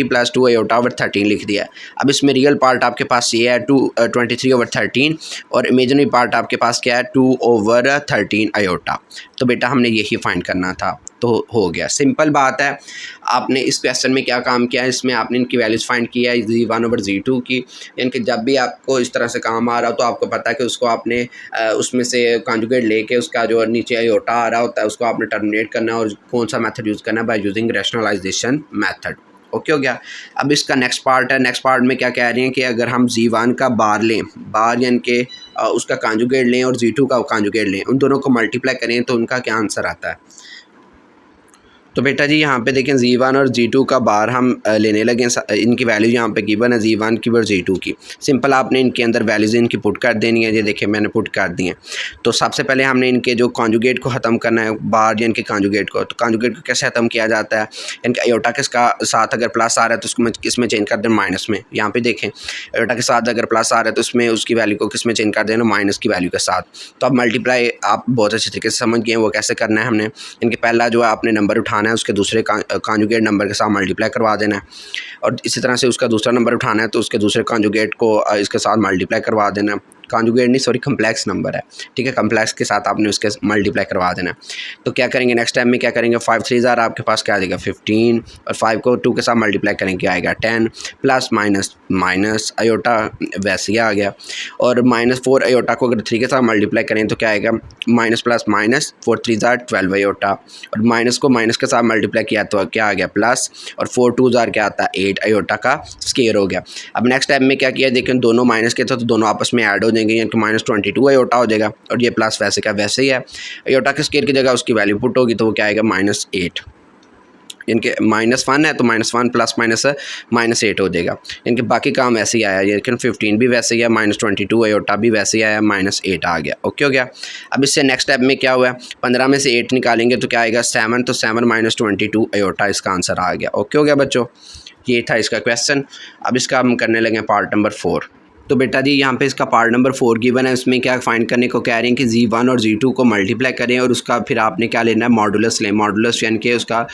Speaker 1: + 2 अयोटा ओवर 13 लिख दिया। अब इसमें रियल पार्ट आपके पास ये है 23 ओवर 13, और इमेजिनरी पार्ट आपके पास क्या है 2 ओवर 13 अयोटा। तो बेटा हमने यही फाइंड करना था, तो हो गया, सिंपल बात है। आपने इस क्वेश्चन में क्या काम किया है, इसमें आपने इनकी वैल्यूज़ फाइंड किया है Z1 ओवर Z2 की, यानी कि जब भी आपको इस तरह से काम आ रहा हो तो आपको पता है कि उसको आपने उसमें से कॉन्जुगेट लेके उसका जो नीचे अयोटा आ रहा होता है उसको आपने टर्मिनेट करना है, और कौन सा मेथड यूज़ करना है, by using rationalization method. Okay हो गया। अब इसका नेक्स्ट पार्ट है, नेक्स्ट पार्ट में क्या कह रहे हैं कि अगर हम Z1 का बार लें, बार यानी कि उसका कॉन्जुगेट लें और Z2 का कॉन्जुगेट लें, उन दोनों को मल्टीप्लाई करें तो उनका क्या आंसर आता है। तो बेटा जी यहाँ पे देखें Z1 और Z2 का बार हम लेने लगे, इनकी वैल्यू यहाँ पे गिवन है Z1 की और Z2 की। सिंपल आपने इनके अंदर वैल्यूज़ इनकी पुट कर देनी है, ये देखिए मैंने पुट कर दी हैं। तो सबसे पहले हमने इनके जो कॉन्जुगेट को ख़त्म करना है, बार यानी कि कॉन्जुगेट को। तो कॉन्जुगेट को कैसे ख़त्म किया जाता है, यानी कि अयोटा के साथ अगर प्लस आ रहा है तो उसको किस में चेंज कर दें, माइनस में। यहाँ पर देखें अयोटा के साथ अगर प्लस आ रहा है तो उसमें उसकी वैल्यू को किस में चेंज कर देना, माइनस की वैल्यू के साथ। तो अब मल्टीप्लाई आप बहुत अच्छे तरीके से समझ गए, वो कैसे करना है हमने। इनके पहला जो है आपने नंबर उठाना है, उसके दूसरे कॉन्जुगेट नंबर के साथ मल्टीप्लाई करवा देना है, और इसी तरह से उसका दूसरा नंबर उठाना है तो उसके दूसरे कॉन्जुगेट को इसके साथ मल्टीप्लाई करवा देना है। कॉन्जुगेट नहीं, सॉरी, कम्प्लेक्स नंबर है, ठीक है, कम्प्लेक्स के साथ आपने उसके मल्टीप्लाई करवा देना है। तो क्या करेंगे नेक्स्ट टाइम में, क्या करेंगे 5 3 ज़ार आपके पास क्या आ जाएगा 15, और 5 को 2 के साथ मल्टीप्लाई करेंगे क्या आएगा 10, प्लस माइनस माइनस अयोटा वैसे ही आ गया, और -4 अयोटा को अगर 3 के साथ मल्टीप्लाई करें तो क्या आएगा माइनस प्लस माइनस, 4 3 ज़ार 12 अयोटा, और माइनस को माइनस के साथ मल्टीप्लाई किया तो क्या आ गया प्लस, और 4 2 ज़ार क्या आता है 8 अयोटा का स्केयर हो गया। अब नेक्स्ट टाइम में क्या किया, देखें दोनों माइनस के थे तो दोनों आपस में ऐड हो जाएंगे, यानी कि -22 अयोटा हो जाएगा, और ये प्लस वैसे का वैसे ही है। अयोटा के स्केयर की जगह उसकी वैल्यू पुट होगी तो वो क्या आएगा -8, यानी कि -1 है तो -1 प्लस माइनस -8 हो जाएगा, यानी कि बाकी काम ऐसे ही आया, लेकिन 15 भी वैसे ही है, -22 अयोटा भी वैसे ही आया, -8 आ गया। ओके हो गया। अब इससे नेक्स्ट स्टेप में क्या हुआ है, 15 में से 8 निकालेंगे तो क्या आएगा 7, तो 7 -22 अयोटा इसका आंसर आ गया। ओके हो गया बच्चों, ये था इसका क्वेश्चन। अब इसका हम करने लगे पार्ट नंबर 4। तो बेटा जी यहाँ पे इसका पार्ट नंबर 4 गिवन है, इसमें क्या फाइंड करने को कह रहे हैं कि Z1 और Z2 को मल्टीप्लाई करें और उसका फिर आपने क्या लेना है मॉडुलस लें, मॉडुलस यानी कि उसका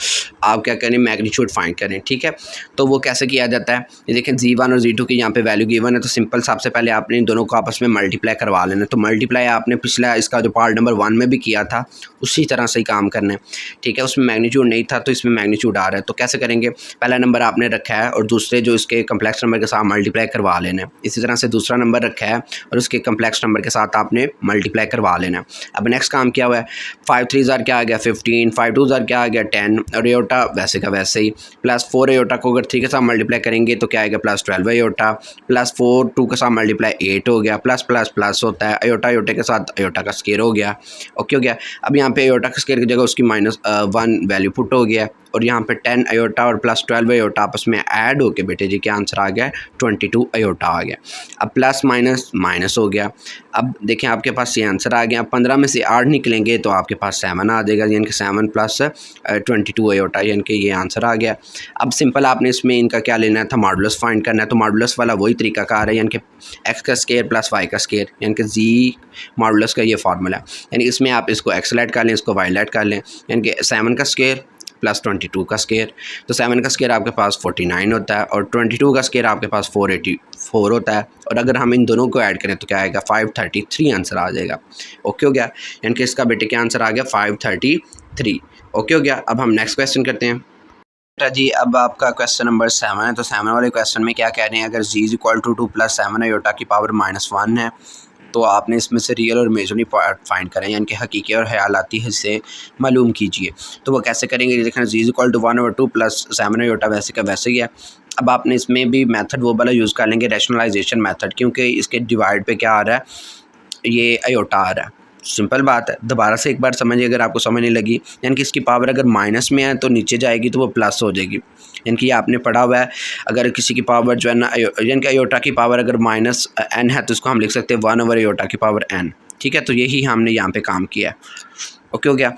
Speaker 1: आप क्या करें मैग्नीट्यूड फाइंड करें। ठीक है, तो वो कैसे किया जाता है, ये देखें Z1 और Z2 की यहाँ पे वैल्यू गिवन है, तो सिंपल सबसे पहले आपने इन दोनों को आपस में मल्टीप्लाई करवा लेना। तो मल्टीप्लाई आपने पिछला इसका जो पार्ट नंबर 1 में भी किया था उसी तरह से ही काम करना है। ठीक है, उसमें मैग्नीट्यूड नहीं था तो इसमें मैग्नीट्यूड आ रहा है, तो कैसे करेंगे, पहला नंबर आपने रखा है और दूसरे जो इसके कम्प्लेक्स नंबर के साथ मल्टीप्लाई करवा लेना है। इसी तरह से दूसरा नंबर रखा है और उसके कम्प्लेक्स नंबर के साथ आपने मल्टीप्लाई करवा लेना है। अब नेक्स्ट काम क्या हुआ है, 5 3 ज़ार क्या आ गया 15, 5 2 ज़ार क्या आ गया 10, और अयोटा वैसे का वैसे ही, +4 अयोटा को अगर 3 के साथ मल्टीप्लाई करेंगे तो क्या आएगा +12 अयोटा, +4 2 के साथ मल्टीप्लाई 8 हो गया, प्लस प्लस प्लस होता है, अयोटा अयोटे के साथ अयोटा का स्केयर हो गया। ओके हो गया। अब यहाँ पे अयोटा का स्केयर की जगह उसकी -1 वैल्यू पुट हो गया, और यहाँ पे 10 अयोटा और +12 अयोटा आपस में ऐड होके बेटे जी क्या आंसर आ गया 22 अयोटा आ गया। अब प्लस माइनस माइनस हो गया। अब देखें आपके पास ये आंसर आ गया। 15 में से 8 निकलेंगे तो आपके पास 7 आ जाएगा, यानी कि 7 + 22 अयोटा, यानी कि ये आंसर आ गया। अब सिंपल आपने इसमें इनका क्या लेना था मॉडुलस फाइंड करना है। तो मॉडुलस वाला वही तरीका कार है, यानी कि x का स्केयर प्लस y का स्केयर, यानी कि z मॉडुलस का ये फार्मूला है। यानी इसमें आप इसको x लेट कर लें, इसको y लेट कर लें, यानी कि 7 का स्केयर प्लस 22 का स्केयर। तो 7 का स्केयर आपके पास 49 होता है और 22 का स्केयर आपके पास 484 होता है, और अगर हम इन दोनों को ऐड करें तो क्या आएगा 533 आंसर आ जाएगा। ओके हो गया, यानी कि इसका बेटे क्या आंसर आ गया 533। ओके हो गया। अब हम नेक्स्ट क्वेश्चन करते हैं जी। अब आपका क्वेश्चन नंबर 7 है। तो 7 वाले क्वेश्चन में क्या कह रहे हैं, अगर z = 2 + 7 अयोटा की पावर -1 है तो आपने इसमें से रियल और इमेजिनरी पार्ट फाइंड करें, यानी कि हकीकी और ख्यालाती हिस्से मालूम कीजिए। तो वो कैसे करेंगे, देखना z = 1/2 + 7 अयोटा वैसे का वैसे ही है। अब आपने इसमें भी मेथड वो वाला यूज़ कर लेंगे रैशनलाइजेशन मेथड, क्योंकि इसके डिवाइड पे क्या आ रहा है ये अयोटा आ रहा है। सिंपल बात है, दोबारा से एक बार समझिए अगर आपको समझ नहीं लगी। यानी कि इसकी पावर अगर माइनस में है तो नीचे जाएगी तो वो प्लस हो जाएगी, यानी कि ये आपने पढ़ा हुआ है। अगर किसी की पावर जो है ना यानी कि अयोटा की पावर अगर -n है तो इसको हम लिख सकते हैं 1/अयोटा की पावर n। ठीक है, तो यही हमने यहाँ पे काम किया है। ओके हो गया।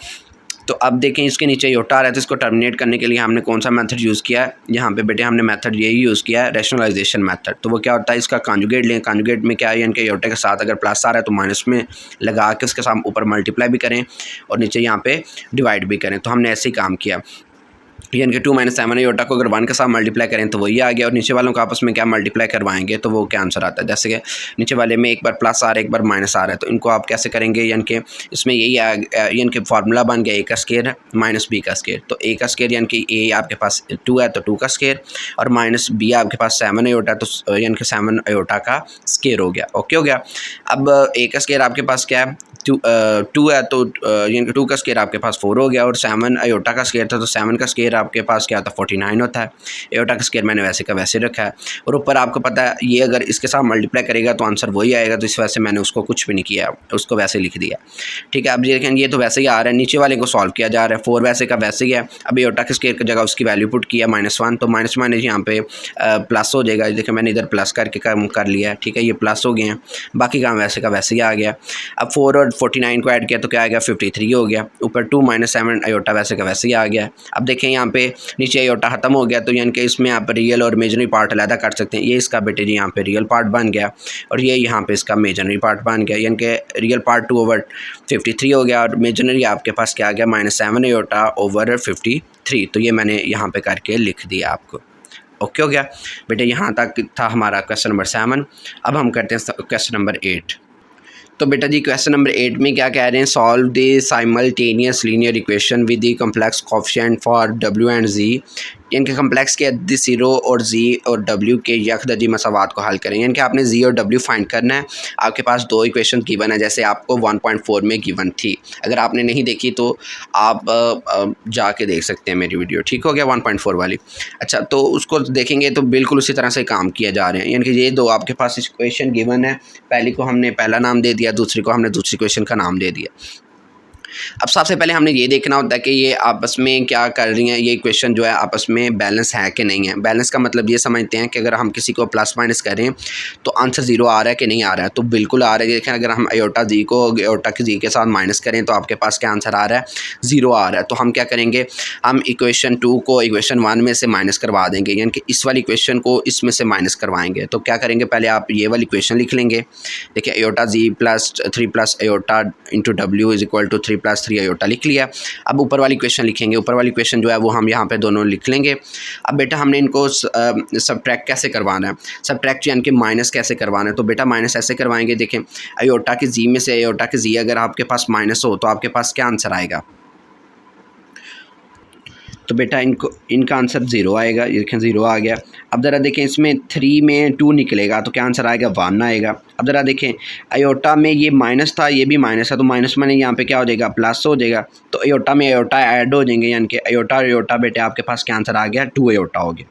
Speaker 1: तो अब देखें इसके नीचे योटा आ रहा है, तो इसको टर्मिनेट करने के लिए हमने कौन सा मेथड यूज़ किया है? यहाँ पे बेटे हमने मेथड यही यूज़ किया है, रैशनलाइजेशन मेथड। तो वो क्या होता है, इसका कॉन्जुगेट लें। कॉन्जुगेट में क्या है, यानी कि योटा के साथ अगर प्लस आ रहा है तो माइनस में लगा के उसके साथ ऊपर मल्टीप्लाई भी करें और नीचे यहाँ पे डिवाइड भी करें। तो हमने ऐसे ही काम किया, यानी कि 2 - 7 योटा को अगर 1 के साथ मल्टीप्लाई करें तो वही आ गया, और नीचे वालों को आपस में क्या मल्टीप्लाई करवाएंगे तो वो क्या आंसर आता है। जैसे कि नीचे वाले में एक बार प्लस आ रहा है, एक बार माइनस आ रहा है, तो इनको आप कैसे करेंगे, यानी कि इसमें यही यानी कि फार्मूला बन गया a का स्क्वायर माइनस b का स्क्वायर। तो a का स्क्वायर यानी कि a आपके पास 2 है तो 2 का स्क्वायर, और माइनस b आपके पास 7 योटा है तो यानी कि 7 योटा का स्क्वायर हो गया। ओके हो गया। अब a का स्क्वायर आपके पास क्या है, 2 है तो यानी कि 2 का स्क्वायर आपके पास 4 हो गया, और 7 अयोटा का स्क्वायर था तो 7 का स्क्वायर आपके पास क्या होता है 49 होता है। अयोटा का स्क्वायर मैंने वैसे का वैसे रखा है, और ऊपर आपको पता है ये अगर इसके साथ मल्टीप्लाई करेगा तो आंसर वही आएगा, तो इस वजह से मैंने उसको कुछ भी नहीं किया, उसको वैसे लिख दिया। ठीक है, अब देखें ये तो वैसे ही आ रहा है, नीचे वाले को सॉल्व किया जा रहा है, 4 वैसे का वैसे ही है। अब अयोटा के स्क्वायर की जगह उसकी वैल्यू पुट किया -1, तो माइनस माइनस यहाँ पे प्लस हो जाएगा। देखिए मैंने इधर प्लस करके काम कर लिया है। ठीक है, ये प्लस हो गए हैं, बाकी काम वैसे का वैसे ही आ गया। अब 4 और 49 को ऐड किया तो क्या आ गया 53 हो गया। ऊपर 2 - 7 अयोटा वैसे का वैसे ही आ गया। अब देखें यहाँ पे नीचे अयोटा ख़त्म हो गया, तो यानी कि इसमें आप रियल और इमेजिनरी पार्ट अलग कर सकते हैं। ये इसका बेटे जी यहाँ पे रियल पार्ट बन गया, और ये यहाँ पे इसका इमेजिनरी पार्ट बन गया, यानी कि रियल पार्ट 2/53 हो गया, और इमेजिनरी आपके पास क्या आ गया -7 अयोटा ओवर 53। तो ये मैंने यहाँ पे करके लिख दिया आपको। ओके हो गया बेटे, यहाँ तक था हमारा क्वेश्चन नंबर 7। अब हम करते हैं क्वेश्चन नंबर 8। तो बेटा जी क्वेश्चन नंबर 8 में क्या कह रहे हैं, solve the simultaneous linear equation with the complex coefficient for w and z। यानी कि कम्प्लेक्स के द 0 और z और w के यकदर्जी मसावात को हल करें। यानी कि आपने z और w फाइंड करना है। आपके पास 2 इक्वेशन गिवन है, जैसे आपको 1.4 में गिवन थी। अगर आपने नहीं देखी तो आप जाके देख सकते हैं मेरी वीडियो। ठीक हो गया 1.4 वाली। अच्छा, तो उसको देखेंगे तो बिल्कुल उसी तरह से काम किया जा रहे हैं। यानी कि ये 2 आपके पास इक्वेशन गिवन है, पहली को हमने पहला नाम दे दिया, दूसरी को हमने दूसरी इक्वेशन का नाम दे दिया। अब सबसे पहले हमने ये देखना होता है कि ये आपस में क्या कर रही हैं, ये इक्वेशन जो है आपस में बैलेंस है कि नहीं है। बैलेंस का मतलब ये समझते हैं कि अगर हम किसी को प्लस माइनस करें तो आंसर 0 आ रहा है कि नहीं आ रहा है। तो बिल्कुल आ रहा है। देखें अगर हम अयोटा जी को अयोटा की जी के साथ माइनस करें तो आपके पास क्या आंसर आ रहा है 0 आ रहा है। तो हम क्या करेंगे, हम इक्वेशन 2 को इक्वेशन 1 में से माइनस करवा देंगे, यानी कि इस वाली इक्वेशन को इसमें से माइनस करवाएंगे। तो क्या करेंगे, पहले आप ये वाली इक्वेशन लिख लेंगे। देखिए iota G plus 3 plus iota into W is equal to 3 + 3 iota लिख लिया। अब ऊपर वाली इक्वेशन लिखेंगे। ऊपर वाली इक्वेशन जो है वो हम यहाँ पे दोनों लिख लेंगे। अब बेटा हमने इनको सबट्रैक्ट कैसे करवाना है, सबट्रैक्ट यानी कि माइनस कैसे करवाना है। तो बेटा माइनस ऐसे करवाएंगे, देखें अयोटा की जी में से अयोटा की जी अगर आपके पास माइनस हो तो आपके पास क्या आंसर आएगा। तो बेटा इनका आंसर 0 आएगा। ये देखें 0 आ गया। अब ज़रा देखें इसमें 3 में 2 निकलेगा तो क्या आंसर आएगा 1 आएगा। अब ज़रा देखें अयोटा में ये माइनस था, ये भी माइनस है, तो माइनस में यहाँ पे क्या हो जाएगा प्लस हो जाएगा। तो अयोटा में अयोटा ऐड हो जाएंगे, यानी कि अयोटा बेटे आपके पास क्या आंसर आ गया 2 अयोटा हो गया।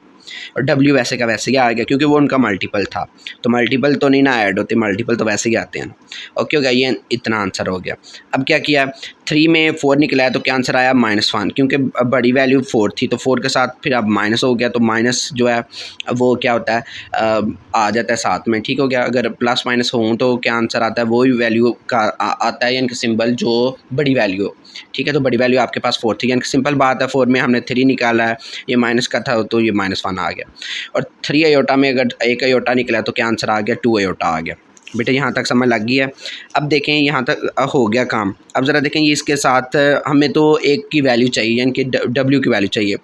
Speaker 1: और डब्ल्यू वैसे का वैसे ही आ गया क्योंकि वो उनका मल्टीपल था। तो मल्टीपल तो नहीं ना ऐड होते, मल्टीपल तो वैसे ही आते हैं। ओके हो गया, ये इतना आंसर हो गया। अब क्या किया, 3 में 4 निकला है तो क्या आंसर आया -1, क्योंकि बड़ी वैल्यू 4 थी तो 4 के साथ फिर अब माइनस हो गया, तो माइनस जो है वो क्या होता है आ जाता है साथ में। ठीक हो गया। अगर प्लस माइनस हो तो क्या आंसर आता है, वही वैल्यू का आता है, यानी कि सिंबल जो बड़ी वैल्यू हो। ठीक है, तो बड़ी वैल्यू आपके पास 4 थी, यानी कि सिंपल बात है 4 में हमने 3 निकाला है, ये माइनस का था तो ये -1 आ गया। और 3 अयोटा में अगर 1 अयोटा निकला तो क्या आंसर आ गया 2 अयोटा आ गया। बेटा यहाँ तक समझ लग गई है। अब देखें यहाँ तक हो गया काम। अब ज़रा देखें ये इसके साथ हमें तो एक की वैल्यू चाहिए, यानी कि डब्ल्यू की वैल्यू चाहिए।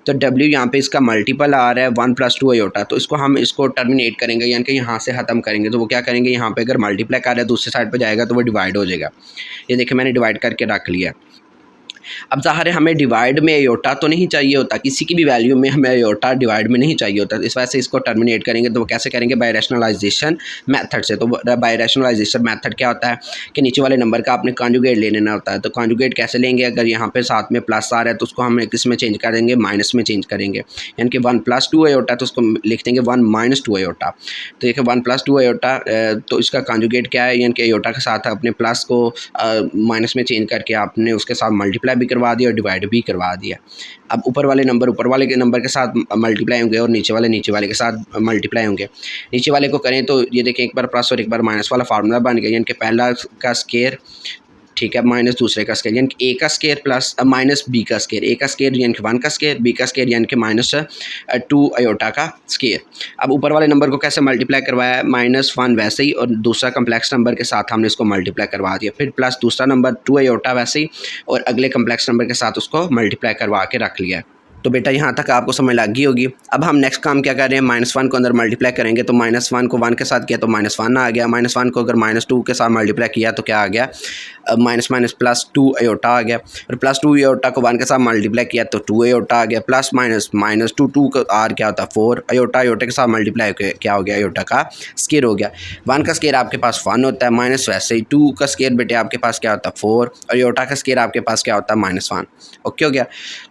Speaker 1: तो डब्ल्यू यहाँ पे इसका मल्टीपल आ रहा है 1 + 2 अयोटा, तो इसको टर्मिनेट करेंगे, यानी कि यहाँ से ख़त्म करेंगे। तो वो क्या करेंगे, यहाँ पे अगर मल्टीप्लाई कर रहा है दूसरी साइड पर जाएगा तो वो डिवाइड हो जाएगा। ये देखें मैंने डिवाइड करके रख लिया। अब ज़ाहिर है हमें डिवाइड में अयोटा तो नहीं चाहिए होता, किसी की भी वैल्यू में हमें अयोटा डिवाइड में नहीं चाहिए होता। इस वजह से इसको टर्मिनेट करेंगे। तो वो कैसे करेंगे, बाय रैशनलाइजेशन मेथड से। तो बाय रैशनलाइजेशन मेथड क्या होता है कि नीचे वाले नंबर का आपने कॉन्जुगेट ले लेना होता है। तो कॉन्जुगेट कैसे लेंगे, अगर यहाँ पे साथ में प्लस आ रहा है तो उसको हम किस में चेंज कर देंगे, माइनस में चेंज करेंगे। यानी कि 1 + 2 अयोटा तो उसको लिख देंगे 1 - 2 अयोटा। तो देखिए 1 + 2 अयोटा, तो इसका कॉन्जुगेट क्या है, यानी कि अयोटा के साथ अपने प्लस को माइनस में चेंज करके आपने उसके साथ मल्टीप्लाई भी करवा दिया और डिवाइड भी करवा दिया। अब ऊपर वाले के नंबर के साथ मल्टीप्लाई होंगे और नीचे वाले के साथ मल्टीप्लाई होंगे। नीचे वाले को करें तो ये देखें एक बार प्लस और एक बार माइनस वाला फार्मूला बन गया, यानी कि पहला का स्क्वायर ठीक है, माइनस दूसरे का स्केयर यानी कि ए का स्केयर प्लस माइनस बी का स्केयर, ए का स्केयर यानी कि 1 का स्केयर, बी का स्केयर यानी कि माइनस 2 आयोटा का स्केयर। अब ऊपर वाले नंबर को कैसे मल्टीप्लाई करवाया है, -1 वैसे ही और दूसरा कम्प्लेक्स नंबर के साथ हमने इसको मल्टीप्लाई करवा दिया, फिर प्लस दूसरा नंबर 2 आयोटा वैसे ही और अगले कम्प्लेक्स नंबर के साथ उसको मल्टीप्लाई करवा के रख लिया। तो बेटा यहाँ तक आपको समझ लग गई होगी। अब हम नेक्स्ट काम क्या कर रहे हैं, -1 को अंदर मल्टीप्लाई करेंगे तो -1 को 1 के साथ किया तो -1 आ गया, -1 को अगर -2 के साथ मल्टीप्लाई किया तो क्या आ गया, माइनस माइनस +2 आयोटा आ गया, और +2 आयोटा को 1 के साथ मल्टीप्लाई किया तो 2 आयोटा आ गया, प्लस माइनस -2 का आर क्या होता है 4 आयोटा, आयोटा के साथ मल्टीप्लाई क्या हो गया, आयोटा का स्केयर हो गया। 1 का स्केयर आपके पास 1 होता है, माइनस वैसे ही 2 का स्केयर बेटे आपके पास क्या होता है 4 और आयोटा का स्केयर आपके पास क्या होता है -1। ओके हो गया।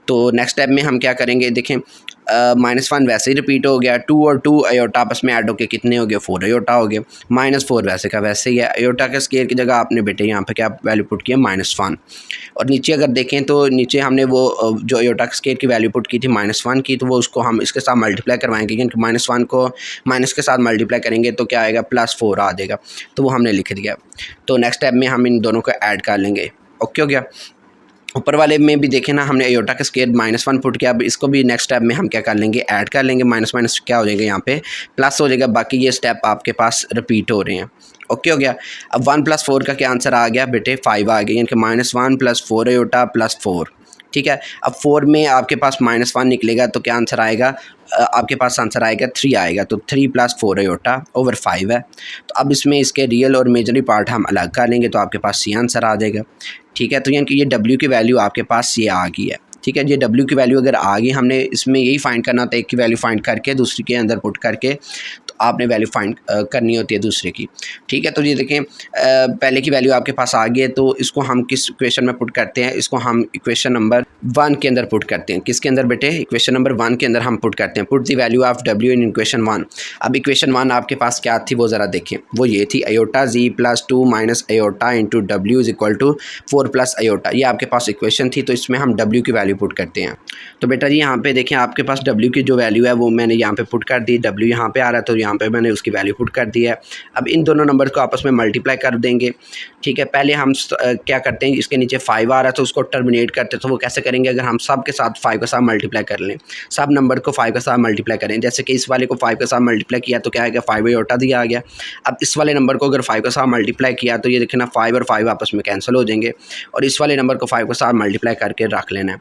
Speaker 1: तो नेक्स्ट स्टेप में हम क्या करेंगे, देखें -1 वैसे ही रिपीट हो गया, 2 और 2 आयोटा आपस में ऐड होके कितने हो गए 4 आयोटा हो गए, -4 वैसे का वैसे ही है, आयोटा के स्केयर की जगह आपने बेटे यहाँ पे क्या वैल्यू पुट किया -1। और नीचे अगर देखें तो नीचे हमने वो जो आयोटा के स्केयर की वैल्यू पुट की थी -1 की, तो वो उसको हम इसके साथ मल्टीप्लाई करवाएंगे क्योंकि -1 को माइनस के साथ मल्टीप्लाई करेंगे तो क्या आएगा +4 आ जाएगा, तो वो हमने लिख दिया। तो नेक्स्ट स्टेप में हम इन दोनों को ऐड कर लेंगे। ओके हो गया। ऊपर वाले में भी देखें ना, हमने आयोटा का स्केयर -1 पुट किया, अब इसको भी नेक्स्ट स्टेप में हम क्या कर लेंगे, ऐड कर लेंगे, माइनस माइनस क्या हो जाएगा यहाँ पे प्लस हो जाएगा, बाकी ये स्टेप आपके पास रिपीट हो रहे हैं। ओके हो गया। अब 1 + 4 का क्या आंसर आ गया बेटे 5 आ गया, यानी कि -1 + 4 आयोटा +4। ठीक है। अब 4 में आपके पास -1 निकलेगा तो क्या आंसर आएगा, आपके पास आंसर आएगा 3 आएगा, तो 3 + 4 आयोटा ओवर 5 है। तो अब इसमें इसके रियल और इमेजिनरी पार्ट हम अलग कर लेंगे तो आपके पास सी आंसर आ जाएगा। ठीक है। तो यानी कि ये W की वैल्यू आपके पास ये आ गई है। ठीक है। ये W की वैल्यू अगर आ गई, हमने इसमें यही फाइंड करना होता है, एक की वैल्यू फाइंड करके दूसरी के अंदर पुट करके तो आपने वैल्यू फाइंड करनी होती है दूसरे की। ठीक है। तो ये देखें पहले की वैल्यू आपके पास आ गई है, तो इसको हम किस इक्वेशन में पुट करते हैं, इसको हम इक्वेशन नंबर 1 के अंदर पुट करते हैं। किसके अंदर बेटे, इक्वेशन नंबर 1 के अंदर हम पुट करते हैं, put the value of W in equation 1। अब इक्वेशन 1 आपके पास क्या थी वो ज़रा देखें, वो ये थी iota Z + 2 - iota into W = 4 + iota. ये आपके पास इक्वेशन थी, तो इसमें हम W की वैल्यू पुट करते हैं। तो बेटा जी यहाँ पे देखें आपके पास W की जो वैल्यू है वो मैंने यहाँ पे पुट कर दी, W यहाँ पे आ रहा है तो यहाँ पे मैंने उसकी वैल्यू पुट कर दी है। अब इन दोनों नंबर को आपस में मल्टीप्लाई कर देंगे। ठीक है। पहले हम क्या करते हैं, इसके नीचे 5 आ रहा है तो उसको टर्मिनेट करते हैं, तो वो कैसे करेंगे, अगर हम सब के साथ 5 के साथ मल्टीप्लाई कर लें, सब नंबर को 5 के साथ मल्टीप्लाई करें, जैसे कि इस वाले को 5 के साथ मल्टीप्लाई किया तो क्या आएगा 5 आयोटा दिया आ गया। अब इस वाले नंबर को अगर 5 के साथ मल्टीप्लाई किया तो ये देखें ना 5 और 5 आपस में कैंसिल हो जाएंगे, और इस वाले नंबर को 5 के साथ मल्टीप्लाई करके रख लेना है।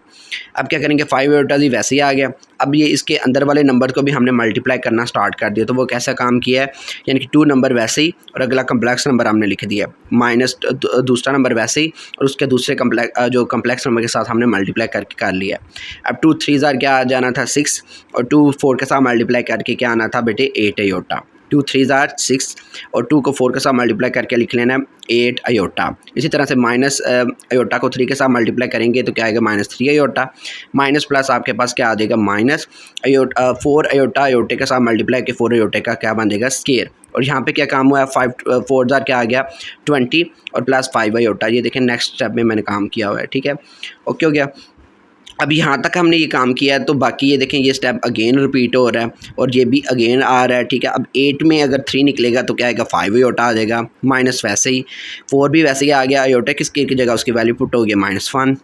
Speaker 1: अब क्या करेंगे 5 आयोटा जी वैसे ही आ गया। अब ये इसके अंदर वाले नंबर को भी हमने मल्टीप्लाई करना स्टार्ट कर दिया, तो वो कैसा काम किया है, यानी कि 2 नंबर वैसे ही और अगला कम्प्लेक्स नंबर हमने लिख दिया, माइनस दूसरा नंबर वैसे ही और उसके दूसरे जो कम्प्लेक्स नंबर के साथ हमने मल्टीप्लाई करके कर लिया। अब 2 3 क्या आ जाना था 6 और 2 4 के साथ मल्टीप्लाई करके क्या आना था बेटे 8 आयोटा। 2 3 6 और 2 को 4 के साथ मल्टीप्लाई करके लिख लेना है 8 आयोटा। इसी तरह से माइनस आयोटा को 3 के साथ मल्टीप्लाई करेंगे तो क्या आएगा -3 आयोटा, माइनस प्लस आपके पास क्या आ जाएगा माइनस आयोटा 4 आयोटा, आयोटे के साथ मल्टीप्लाई के 4 आयोटे का क्या बन जाएगा स्केयर। और यहाँ पे क्या काम हुआ है 5 4 क्या आ गया 20 और +5 आयोटा। ये देखें नेक्स्ट स्टेप में मैंने काम किया हुआ है। ठीक है। ओके हो गया। अब यहाँ तक हमने ये काम किया है, तो बाकी ये देखें ये स्टेप अगेन रिपीट हो रहा है और ये भी अगेन आ रहा है। ठीक है। अब 8 में अगर 3 निकलेगा तो क्या आएगा 5 आयोटा आ जाएगा, माइनस वैसे ही 4 भी वैसे ही आ गया, आयोटा की स्केयर की जगह उसकी वैल्यू पुट हो गया -1।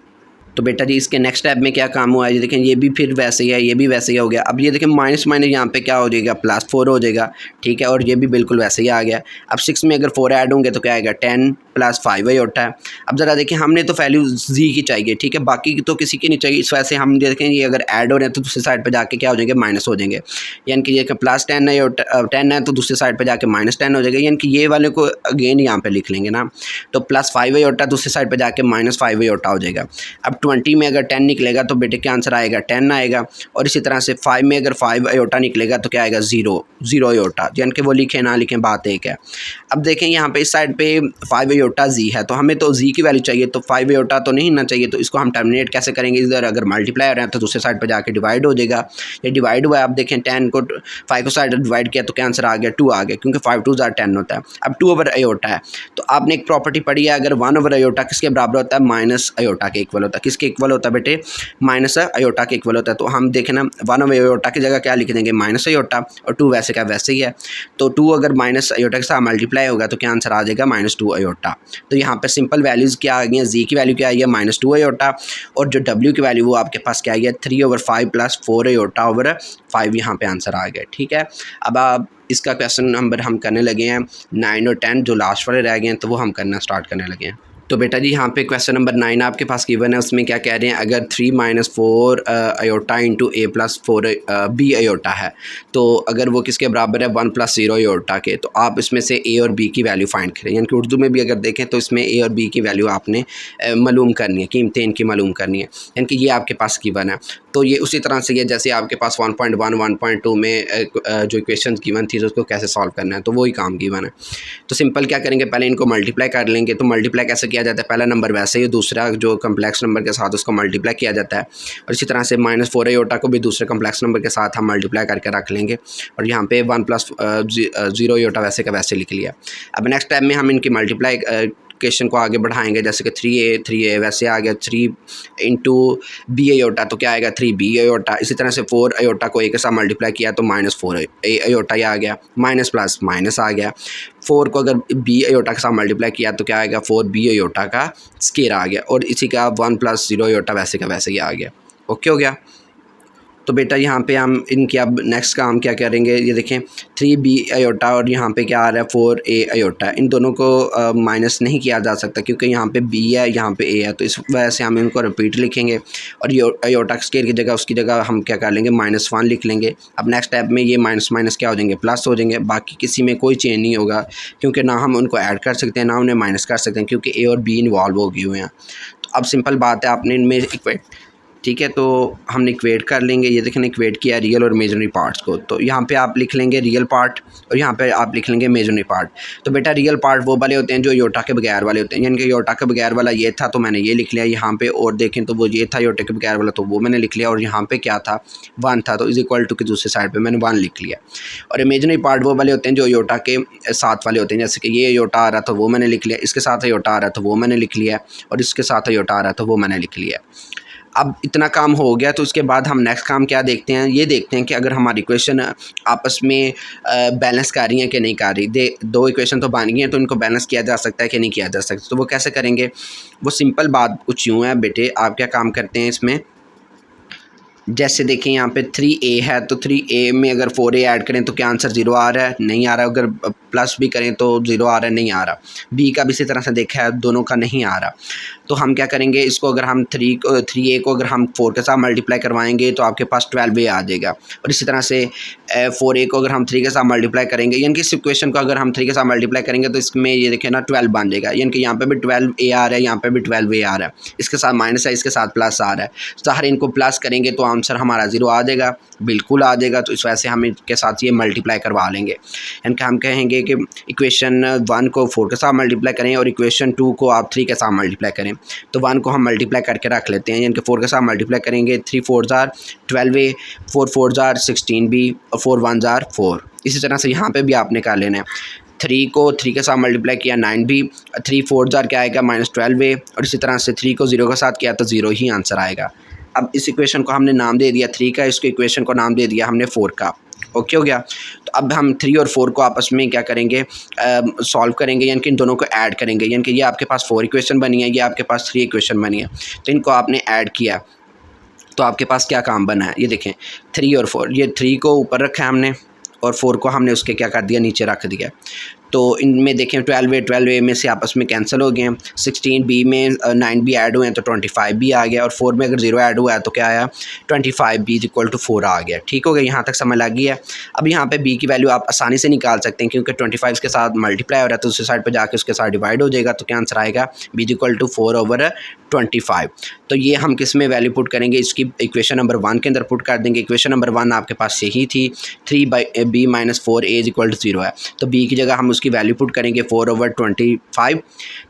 Speaker 1: तो बेटा जी इसके नेक्स्ट स्टेप में क्या काम हुआ है, ये देखें ये भी फिर वैसे ही है, ये भी वैसे ही हो गया। अब ये देखें माइनस माइनस यहाँ पे क्या हो जाएगा +4 हो जाएगा। ठीक है। और ये भी बिल्कुल वैसे ही आ गया। अब 6 में अगर 4 ऐड होंगे तो क्या आएगा 10 + 5 आयोटा है। अब ज़रा देखें हमने तो वैल्यू Z की चाहिए। ठीक है। बाकी तो किसी की नहीं चाहिए, इस वजह से हम देखें ये अगर ऐड हो रहे हैं तो दूसरी साइड पर जाके क्या हो जाएंगे माइनस हो जाएंगे, यानी कि ये +10 आयोटा 10 है तो दूसरी साइड पर जाके -10 हो जाएगा, यानी कि ये वाले को अगेन यहाँ पर लिख लेंगे ना, तो +5 आयोटा दूसरी साइड पर जाके -5 आयोटा हो जाएगा। अब 20 में अगर 10 निकलेगा तो बेटे क्या आंसर आएगा 10 आएगा, और इसी तरह से 5 में अगर 5 आयोटा निकलेगा तो क्या आएगा 0 आयोटा, यानी कि वो लिखें ना लिखें बात एक है। अब देखें यहाँ पे इस साइड पे 5 आयोटा Z है, तो हमें तो Z की वैल्यू चाहिए, तो 5 आयोटा तो नहीं ना चाहिए, तो इसको हम टर्मिनेट कैसे करेंगे, इधर अगर मल्टीप्लाई हो रहे हैं तो दूसरे साइड पर जाके डिवाइड हो जाएगा। ये डिवाइड हुआ है। अब देखें 10 को 5 को साइड डिवाइड किया तो क्या आंसर आ गया 2 आ गया, क्योंकि 5 2 10 होता है। अब 2 ओवर आयोटा है, तो आपने एक प्रॉपर्टी पढ़ी है, अगर 1 ओवर आयोटा किसके बराबर होता है माइनस आयोटा के इक्वल होता है। किसके इक्वल होता है बेटे माइनस आयोटा के इक्वल होता है। तो हम देखें ना 1 ओवर आयोटा की जगह क्या लिख देंगे माइनस आयोटा, और 2 वैसे का वैसे ही है, तो 2 अगर माइनस आयोटा के साथ मल्टीप्लाई होगा तो क्या आंसर आ जाएगा -2 आयोटा। तो यहाँ पे सिंपल वैल्यूज़ क्या आ गई हैं, जी की वैल्यू क्या आई है -2 आयोटा, और जो डब्ल्यू की वैल्यू वो आपके पास क्या आई है 3/5 + 4 आयोटा ओवर 5 यहाँ पे आंसर आ गया। ठीक है, अब आप इसका क्वेश्चन नंबर हम करने लगे हैं 9 और 10 जो लास्ट वाले रह गए हैं, तो वो हम करना स्टार्ट करने लगे हैं। तो बेटा जी यहाँ पे क्वेश्चन नंबर 9 आपके पास गिवन है, उसमें क्या कह रहे हैं, अगर 3 - 4 iota into a + 4 b iota है, तो अगर वो किसके बराबर है 1 + 0 आयोटा के, तो आप इसमें से a और b की वैल्यू फाइंड करें। यानी कि उर्दू में भी अगर देखें तो इसमें a और b की वैल्यू आपने मालूम करनी है, कीमतें इनकी मालूम करनी है। यानी कि ये आपके पास गिवन है, तो ये उसी तरह से ये जैसे आपके पास 1.1 1.2 में जो इक्वेशन गिवन थी तो उसको कैसे सॉल्व करना है, तो वही काम गिवन है। तो सिंपल क्या करेंगे, पहले इनको मल्टीप्लाई कर लेंगे। तो मल्टीप्लाई कैसे किया जाता है, पहला नंबर वैसे ही दूसरा जो कम्प्लेक्स नंबर के साथ उसको मल्टीप्लाई किया जाता है, और इसी तरह से -4 आयोटा को भी दूसरे कम्प्लेक्स नंबर के साथ हम मल्टीप्लाई करके रख लेंगे, और यहाँ पे 1 + 0 आयोटा वैसे का वैसे लिख लिया। अब नेक्स्ट टाइम में हम इनकी मल्टीप्लाई क्वेश्चन को आगे बढ़ाएंगे, जैसे कि 3a वैसे आ गया 3 × b आयोटा, तो क्या आएगा 3b आयोटा। इसी तरह से 4 आयोटा को a के साथ मल्टीप्लाई किया तो -4 आयोटा ही आ गया, माइनस प्लस माइनस आ गया। 4 को अगर b आयोटा के साथ मल्टीप्लाई किया तो क्या आएगा 4b आयोटा का स्क्वायर आ गया, और इसी का 1 + 0 आयोटा वैसे का वैसे ही आ गया। ओके हो गया। तो बेटा यहाँ पे हम इनके अब नेक्स्ट काम क्या करेंगे, ये देखें 3b आयोटा और यहाँ पे क्या आ रहा है 4a आयोटा, इन दोनों को माइनस नहीं किया जा सकता क्योंकि यहाँ पे b है यहाँ पे a है, तो इस वजह से हम इनको रिपीट लिखेंगे, और ये आयोटा स्क्वायर की जगह उसकी जगह हम क्या कर लेंगे -1 लिख लेंगे। अब नेक्स्ट स्टेप में ये माइनस माइनस क्या हो जाएंगे, प्लस हो जाएंगे। बाकी किसी में कोई चेंज नहीं होगा क्योंकि ना हम उनको ऐड कर सकते हैं ना उन्हें माइनस कर सकते हैं, क्योंकि a और b इन्वॉल्व हो गए हुए हैं। तो अब सिंपल बात है, आपने इनमें इक्वेट, ठीक है, तो हमने इक्वेट कर लेंगे। ये देखें इक्वेट किया रियल और इमेजिनरी पार्ट्स को, तो यहाँ पे आप लिख लेंगे रियल पार्ट और यहाँ पे आप लिख लेंगे इमेजिनरी पार्ट। तो बेटा रियल पार्ट वो वाले होते हैं जो योटा के बगैर वाले होते हैं, यानी कि योटा के बगैर वाला ये था तो मैंने ये लिख लिया यहाँ पे, और देखें तो वो ये था योटा के बगैर वाला तो वो मैंने लिख लिया, और यहाँ पे क्या था 1 था तो = की दूसरी साइड पर मैंने 1 लिख लिया। और इमेजिनरी पार्ट वो वाले होते हैं जो योटा के साथ वाले होते हैं, जैसे कि ये योटा आ रहा था वो मैंने लिख लिया, इसके साथ योटा आ रहा था वो मैंने लिख लिया, और इसके साथ योटा आ रहा था वो मैंने लिख लिया। अब इतना काम हो गया तो उसके बाद हम नेक्स्ट काम क्या देखते हैं, ये देखते हैं कि अगर हमारी इक्वेशन आपस में बैलेंस कर रही हैं कि नहीं कर रही। दो इक्वेशन तो बन गई हैं तो इनको बैलेंस किया जा सकता है कि नहीं किया जा सकता। तो वो कैसे करेंगे, वो सिंपल बात कुछ यूँ है बेटे, आप क्या काम करते हैं इसमें, जैसे देखें यहाँ पे 3a है तो 3a में अगर 4a ऐड करें तो क्या आंसर 0 आ रहा है, नहीं आ रहा। अगर प्लस भी करें तो 0 आ रहा है, नहीं आ रहा। b का भी इसी तरह से देखा है, दोनों का नहीं आ रहा। तो हम क्या करेंगे, इसको अगर हम 3a को अगर हम 4 के साथ मल्टीप्लाई करवाएंगे तो आपके पास 12a आ जाएगा, और इसी तरह से 4a को अगर हम 3 के साथ मल्टीप्लाई करेंगे, यानी कि इस इक्वेशन को अगर हम 3 के साथ मल्टीप्लाई करेंगे तो इसमें ये देखें ना 12 बन जाएगा, यानी कि यहाँ पे भी 12a आ रहा है, यहाँ पे भी 12a आ रहा है, इसके साथ माइनस है इसके साथ प्लस आ रहा है। तो हर इनको प्लस करेंगे तो आंसर हमारा 0 आ जाएगा, बिल्कुल आ जाएगा। तो इस वजह से हम इनके साथ ये मल्टीप्लाई करवा लेंगे, यानी कि हम कहेंगे कि इक्वेशन 1 को 4 के साथ मल्टीप्लाई करें और इक्वेशन 2 को आप 3 के साथ मल्टीप्लाई करें। तो 1 को हम मल्टीप्लाई करके रख लेते हैं, यानी कि 4 के साथ मल्टीप्लाई करेंगे, 3 × 4 = 12a, 4 × 4 = 16b, और 4 × 1 = 4। इसी तरह से यहाँ पे भी आपने कर लेना है, 3 को 3 के साथ मल्टीप्लाई किया 9b, 3 × 4 = क्या आएगा -12a, और इसी तरह से 3 को 0 के साथ किया तो 0 ही आंसर आएगा। अब इस इक्वेशन को हमने नाम दे दिया 3 का, इसको इक्वेशन को नाम दे दिया हमने 4 का। ओके हो गया। तो अब हम 3 और 4 को आपस में क्या करेंगे, सॉल्व करेंगे, यानी कि इन दोनों को ऐड करेंगे। यानी कि ये आपके पास 4 इक्वेशन बनी है, ये आपके पास 3 इक्वेशन बनी है, तो इनको आपने ऐड किया तो आपके पास क्या काम बना है, ये देखें 3 और 4, ये 3 को ऊपर रखा है हमने और 4 को हमने उसके क्या कर दिया, नीचे रख दिया। तो इनमें देखें 12a में से आपस में कैंसिल हो गए, 16b में 9b ऐड हुए हैं तो 25b आ गया, और 4 में अगर 0 ऐड हुआ है तो क्या आया 25b = 4 आ गया। ठीक हो गया, यहाँ तक समझ लग गई है। अब यहाँ पे b की वैल्यू आप आसानी से निकाल सकते हैं क्योंकि 25 के साथ मल्टीप्लाई हो रहा है तो दूसरी साइड पर जाके उसके साथ डिवाइड हो जाएगा, तो क्या आंसर आएगा b = 4/25। तो ये हम किस में वैल्यू पुट करेंगे, इसकी इक्वेशन नंबर 1 के अंदर पुट कर देंगे। इक्वेशन नंबर 1 आपके पास यही थी, 3b - 4a = 0 है, तो b की जगह हम उसकी वैल्यू पुट करेंगे 4/25।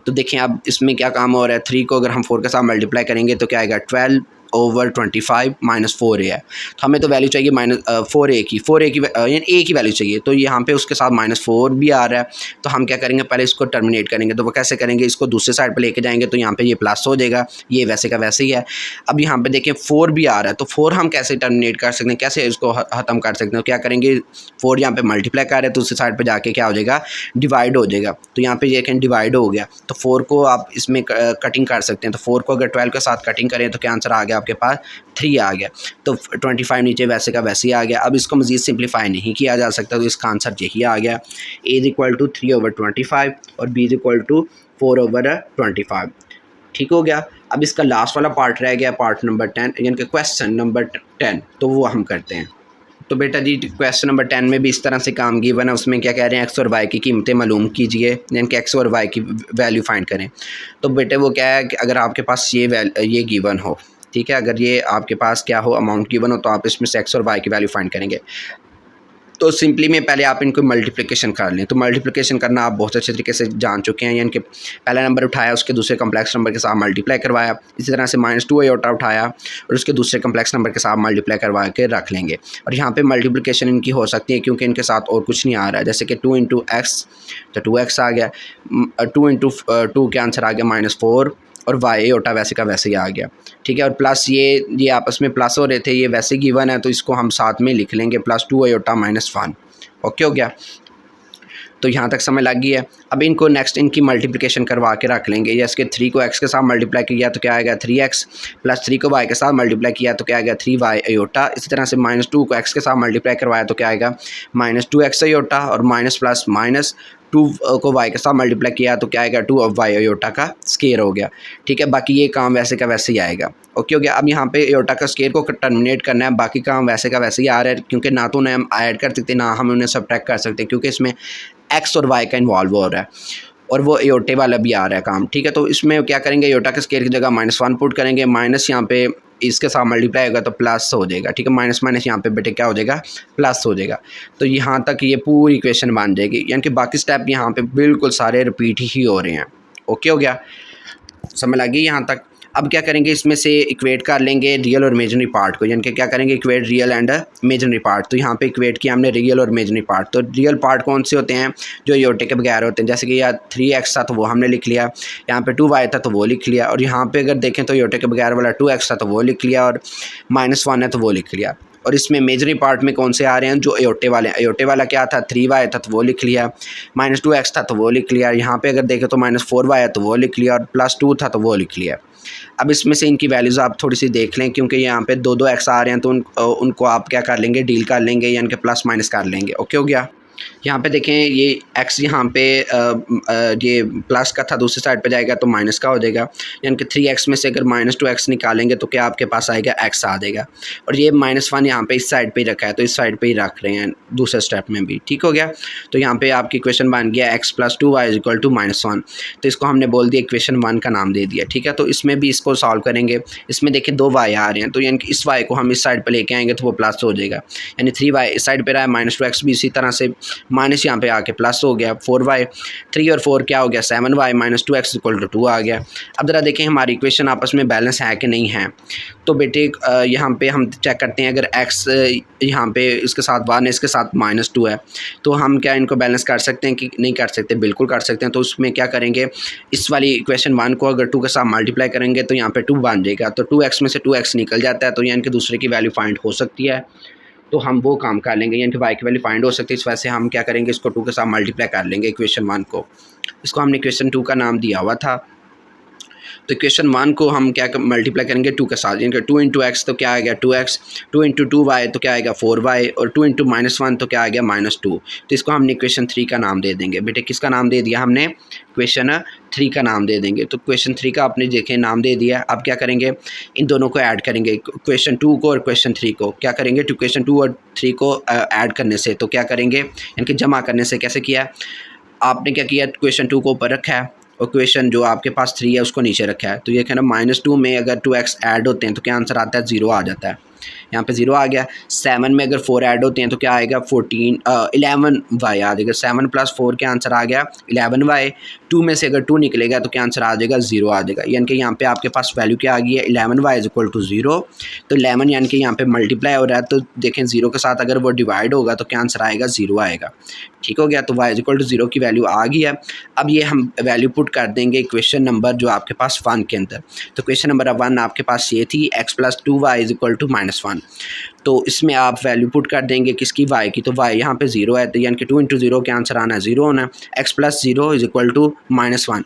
Speaker 1: तो देखें अब इसमें क्या काम हो रहा है, 3 को अगर हम 4 के साथ मल्टीप्लाई करेंगे तो क्या आएगा 12, 4/25 माइनस 4a है। तो हमें तो वैल्यू चाहिए माइनस 4a की यानी a की वैल्यू चाहिए। तो यहाँ पे उसके साथ -4 भी आ रहा है, तो हम क्या करेंगे, पहले इसको टर्मिनेट करेंगे। तो वो कैसे करेंगे, इसको दूसरे साइड पर लेके जाएंगे, तो यहाँ पे ये प्लस हो जाएगा, ये वैसे का वैसे ही है। अब यहाँ पे देखें 4 भी आ रहा है, तो 4 हम कैसे टर्मिनेट कर सकते हैं, कैसे इसको ख़त्म कर सकते हैं। क्या करेंगे, 4 यहाँ पे मल्टीप्लाई कर रहे हैं, तो दूसरी साइड पर जाके क्या हो जाएगा, डिवाइड हो जाएगा। तो यहाँ पे देखें डिवाइड हो गया, तो 4 को आप इसमें कटिंग कर सकते हैं। तो 4 को अगर 12 के साथ कटिंग करें तो क्या आंसर आ गया आपके पास, 3 आ गया। तो 25 नीचे वैसे का वैसे ही आ गया। अब इसको मज़ीद सिंप्लीफाई नहीं किया जा सकता, तो इसका आंसर यही आ गया, a = 3/25 और b = 4/25। ठीक हो गया। अब इसका लास्ट वाला पार्ट रह गया, पार्ट नंबर 10 यानी कि क्वेश्चन नंबर 10, तो वो हम करते हैं। तो बेटा जी क्वेश्चन नंबर 10 में भी इस तरह से काम गिवन है। उसमें क्या कह रहे हैं, एक्स और वाई की कीमतें मालूम कीजिए, यानी कि एक्स और वाई की वैल्यू फाइंड करें। तो बेटे वो क्या है कि अगर आपके पास ये गिवन हो, ठीक है, अगर ये आपके पास क्या हो, अमाउंट गिवन हो, तो आप इसमें से एक्स और वाई की वैल्यू फाइंड करेंगे। तो सिंपली में पहले आप इनको मल्टीप्लिकेशन कर लें। तो मल्टीप्लिकेशन करना आप बहुत अच्छे तरीके से जान चुके हैं, यानी कि पहला नंबर उठाया, उसके दूसरे कम्प्लेक्स नंबर के साथ मल्टीप्लाई करवाया। इसी तरह से -2 आयोटा उठाया और उसके दूसरे कम्प्लेक्स नंबर के साथ मल्टीप्लाई करवा के रख लेंगे। और यहाँ पे मल्टीप्लिकेशन इनकी हो सकती है क्योंकि इनके साथ और कुछ नहीं आ रहा है, जैसे कि 2 × x, तो 2x आ गया, 2 × 2 के आंसर आ गया -4 और y आयोटा वैसे का वैसे ही आ गया। ठीक है, और प्लस ये आपस में प्लस हो रहे थे, ये वैसे गिवन है, तो इसको हम साथ में लिख लेंगे, +2 आयोटा -1। ओके हो गया। तो यहाँ तक समझ लग गई है। अब इनको नेक्स्ट इनकी मल्टीप्लिकेशन करवा के रख लेंगे। जैसे कि 3 को x के साथ मल्टीप्लाई किया तो क्या आएगा 3x, +3 को y के साथ मल्टीप्लाई किया तो क्या आएगा 3y आयोटा। इसी तरह से -2 को x के साथ मल्टीप्लाई करवाया तो क्या आएगा -2x आयोटा, और -+-2 को y के साथ मल्टीप्लाई किया तो क्या आएगा 2y आयोटा का स्केयर हो गया। ठीक है, बाकी ये काम वैसे का वैसे ही आएगा। ओके हो गया। अब यहाँ पे आयोटा का स्केयर को टर्मिनेट करना है, बाकी काम वैसे का वैसे ही आ रहा है, क्योंकि ना तो उन्हें हम ऐड कर सकते ना हम उन्हें सब्ट्रैक्ट कर सकते, क्योंकि इसमें एक्स और वाई का इन्वॉल्व हो रहा है और वो आयोटे वाला भी आ रहा है काम। ठीक है, तो इसमें क्या करेंगे, आयोटा के स्केयर की जगह -1 पुट करेंगे, माइनस यहाँ पे इसके साथ मल्टीप्लाई होगा तो प्लस हो जाएगा। ठीक है, माइनस माइनस यहाँ पे बेटे क्या हो जाएगा, प्लस हो जाएगा। तो यहाँ तक ये पूरी इक्वेशन बन जाएगी, यानी कि बाकी स्टेप यहाँ पे बिल्कुल सारे रिपीट ही हो रहे हैं। ओके हो गया, समझ लगी यहाँ तक। अब क्या करेंगे, इसमें से इक्वेट कर लेंगे रियल और इमेजिनरी पार्ट को, यानी कि क्या करेंगे equate real and imaginary part. तो यहाँ पे इक्वेट किया हमने रियल और इमेजिनरी पार्ट। तो रियल पार्ट कौन से होते हैं, जो आयोटे के बगैर होते हैं, जैसे कि यहाँ 3x था तो वो हमने लिख लिया, यहाँ पे 2y था तो वो लिख लिया, और यहाँ पे अगर देखें तो आयोटे के बगैर वाला 2x था तो वो लिख लिया, और -1 है तो वो लिख लिया। और इसमें इमेजिनरी पार्ट में कौन से आ रहे हैं, जो आयोटे वाले हैं। आयोटे वाला क्या था 3y था तो वो लिख लिया, -2x था तो वो लिख लिया, यहाँ पे अगर देखें तो -4y है तो वो लिख लिया, और +2 था तो वो लिख लिया। अब इसमें से इनकी वैल्यूज़ आप थोड़ी सी देख लें, क्योंकि यहाँ पे 2 x आ रहे हैं, तो उनको आप क्या कर लेंगे, डील कर लेंगे, यानी कि प्लस माइनस कर लेंगे। ओके हो गया। यहाँ पे देखें ये x यहाँ पे ये प्लस का था, दूसरी साइड पे जाएगा तो माइनस का हो जाएगा, यानी कि 3x में से अगर -2x निकालेंगे तो क्या आपके पास आएगा x आ जाएगा। और ये -1 यहाँ पे इस साइड पे ही रखा है, तो इस साइड पे ही रख रहे हैं दूसरे स्टेप में भी। ठीक हो गया। तो यहाँ पे आपकी इक्वेशन बन गया x + 2y = -1। तो इसको हमने बोल दिया इक्वेशन 1 का नाम दे दिया। ठीक है, तो इसमें भी इसको सॉल्व करेंगे। इसमें देखिए 2 y आ रहे हैं, तो यानी कि इस y को हम इस साइड पर लेके आएंगे तो वो प्लस हो जाएगा, यानी 3y इस साइड पर रहा है, -2x भी इसी तरह से माइनस यहाँ पे आके प्लस हो गया, 4y, 3 और 4 क्या हो गया 7y, -2x = 2 आ गया। अब ज़रा देखें हमारी इक्वेशन आपस में बैलेंस है कि नहीं है। तो बेटे यहाँ पे हम चेक करते हैं, अगर x यहाँ पे इसके साथ 1 है, इसके साथ -2 है, तो हम क्या इनको बैलेंस कर सकते हैं कि नहीं कर सकते, बिल्कुल कर सकते हैं। तो उसमें क्या करेंगे, इस वाली इक्वेशन 1 को अगर 2 के साथ मल्टीप्लाई करेंगे तो यहाँ पे 2 बन जाएगा, तो 2x में से 2x निकल जाता है, तो यानी कि दूसरे की वैल्यू फाइंड हो सकती है, तो हम वो काम कर लेंगे, यानी कि y की वैल्यू फाइंड हो सकती है। इस वजह से हम क्या करेंगे, इसको 2 के साथ मल्टीप्लाई कर लेंगे इक्वेशन 1 को। इसको हमने इक्वेशन 2 का नाम दिया हुआ था। तो इक्वेशन 1 को हम क्या मल्टीप्लाई करेंगे 2 के साथ, यानी कि 2 × x तो क्या आ गया 2x, 2 × 2y तो क्या आएगा 4y, और 2 × -1 तो क्या आ गया -2। तो इसको हमने इक्वेशन 3 का नाम दे देंगे। बेटे किसका नाम दे दिया हमने, इक्वेशन 3 का नाम दे देंगे। तो इक्वेशन 3 का आपने देखें नाम दे दिया। अब क्या करेंगे, इन दोनों को ऐड करेंगे, इक्वेशन 2 को और इक्वेशन 3 को। क्या करेंगे, इक्वेशन 2 और 3 को ऐड करने से तो क्या करेंगे, यानी कि जमा करने से कैसे किया, आपने क्या किया, इक्वेशन 2 को ऊपर रखा है और इक्वेशन जो आपके पास 3 है उसको नीचे रखा है। तो ये कहना -2 में अगर 2x ऐड होते हैं तो क्या आंसर आता है 0 आ जाता है। यहाँ पे 0 आ गया। 7 में अगर 4 ऐड होते हैं तो क्या आएगा 11y आ जाएगा। 7 + 4 क्या आंसर आ गया 11y। 2 में से अगर 2 निकलेगा तो क्या आंसर आ जाएगा 0 आ जाएगा। यानी कि यहाँ पे आपके पास वैल्यू क्या आ गई है 11y = 0। तो 11 यानी कि यहाँ पे मल्टीप्लाई हो रहा है, तो देखें 0 के साथ अगर वो डिवाइड होगा तो क्या आंसर आएगा 0 आएगा। ठीक हो गया। तो y = 0 की वैल्यू आ गई है। अब ये हम वैल्यू पुट कर देंगे क्वेश्चन नंबर जो आपके पास 1 के अंदर। तो क्वेश्चन नंबर 1 आपके पास ये थी x + 2y = -1। तो इसमें आप वैल्यू पुट कर देंगे किसकी y की। तो y यहाँ पे 0 है, तो यानी कि 2 × 0 के आंसर आना है 0 होना है। x + 0 = -1।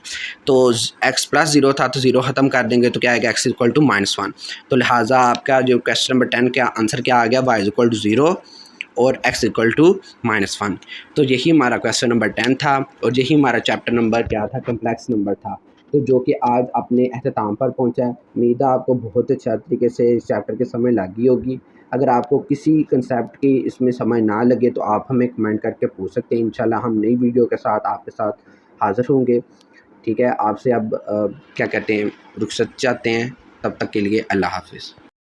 Speaker 1: तो x + 0 था तो 0 ख़त्म कर देंगे तो क्या आएगा x = -1। तो लिहाजा आपका जो क्वेश्चन नंबर 10 का आंसर क्या आ गया y = 0 और x = -1। तो यही हमारा क्वेश्चन नंबर 10 था और यही हमारा चैप्टर नंबर क्या था कम्प्लेक्स नंबर था, तो जो कि आज अपने अख्ताम पर पहुंचा है। उम्मीद है आपको बहुत अच्छा तरीके से इस चैप्टर की समझ लगी होगी। अगर आपको किसी कंसेप्ट की इसमें समझ ना लगे तो आप हमें कमेंट करके पूछ सकते हैं। इंशाल्लाह हम नई वीडियो के साथ आपके साथ हाज़िर होंगे। ठीक है, आपसे अब क्या कहते हैं रुखसत चाहते हैं। तब तक के लिए अल्लाह हाफ़िज़।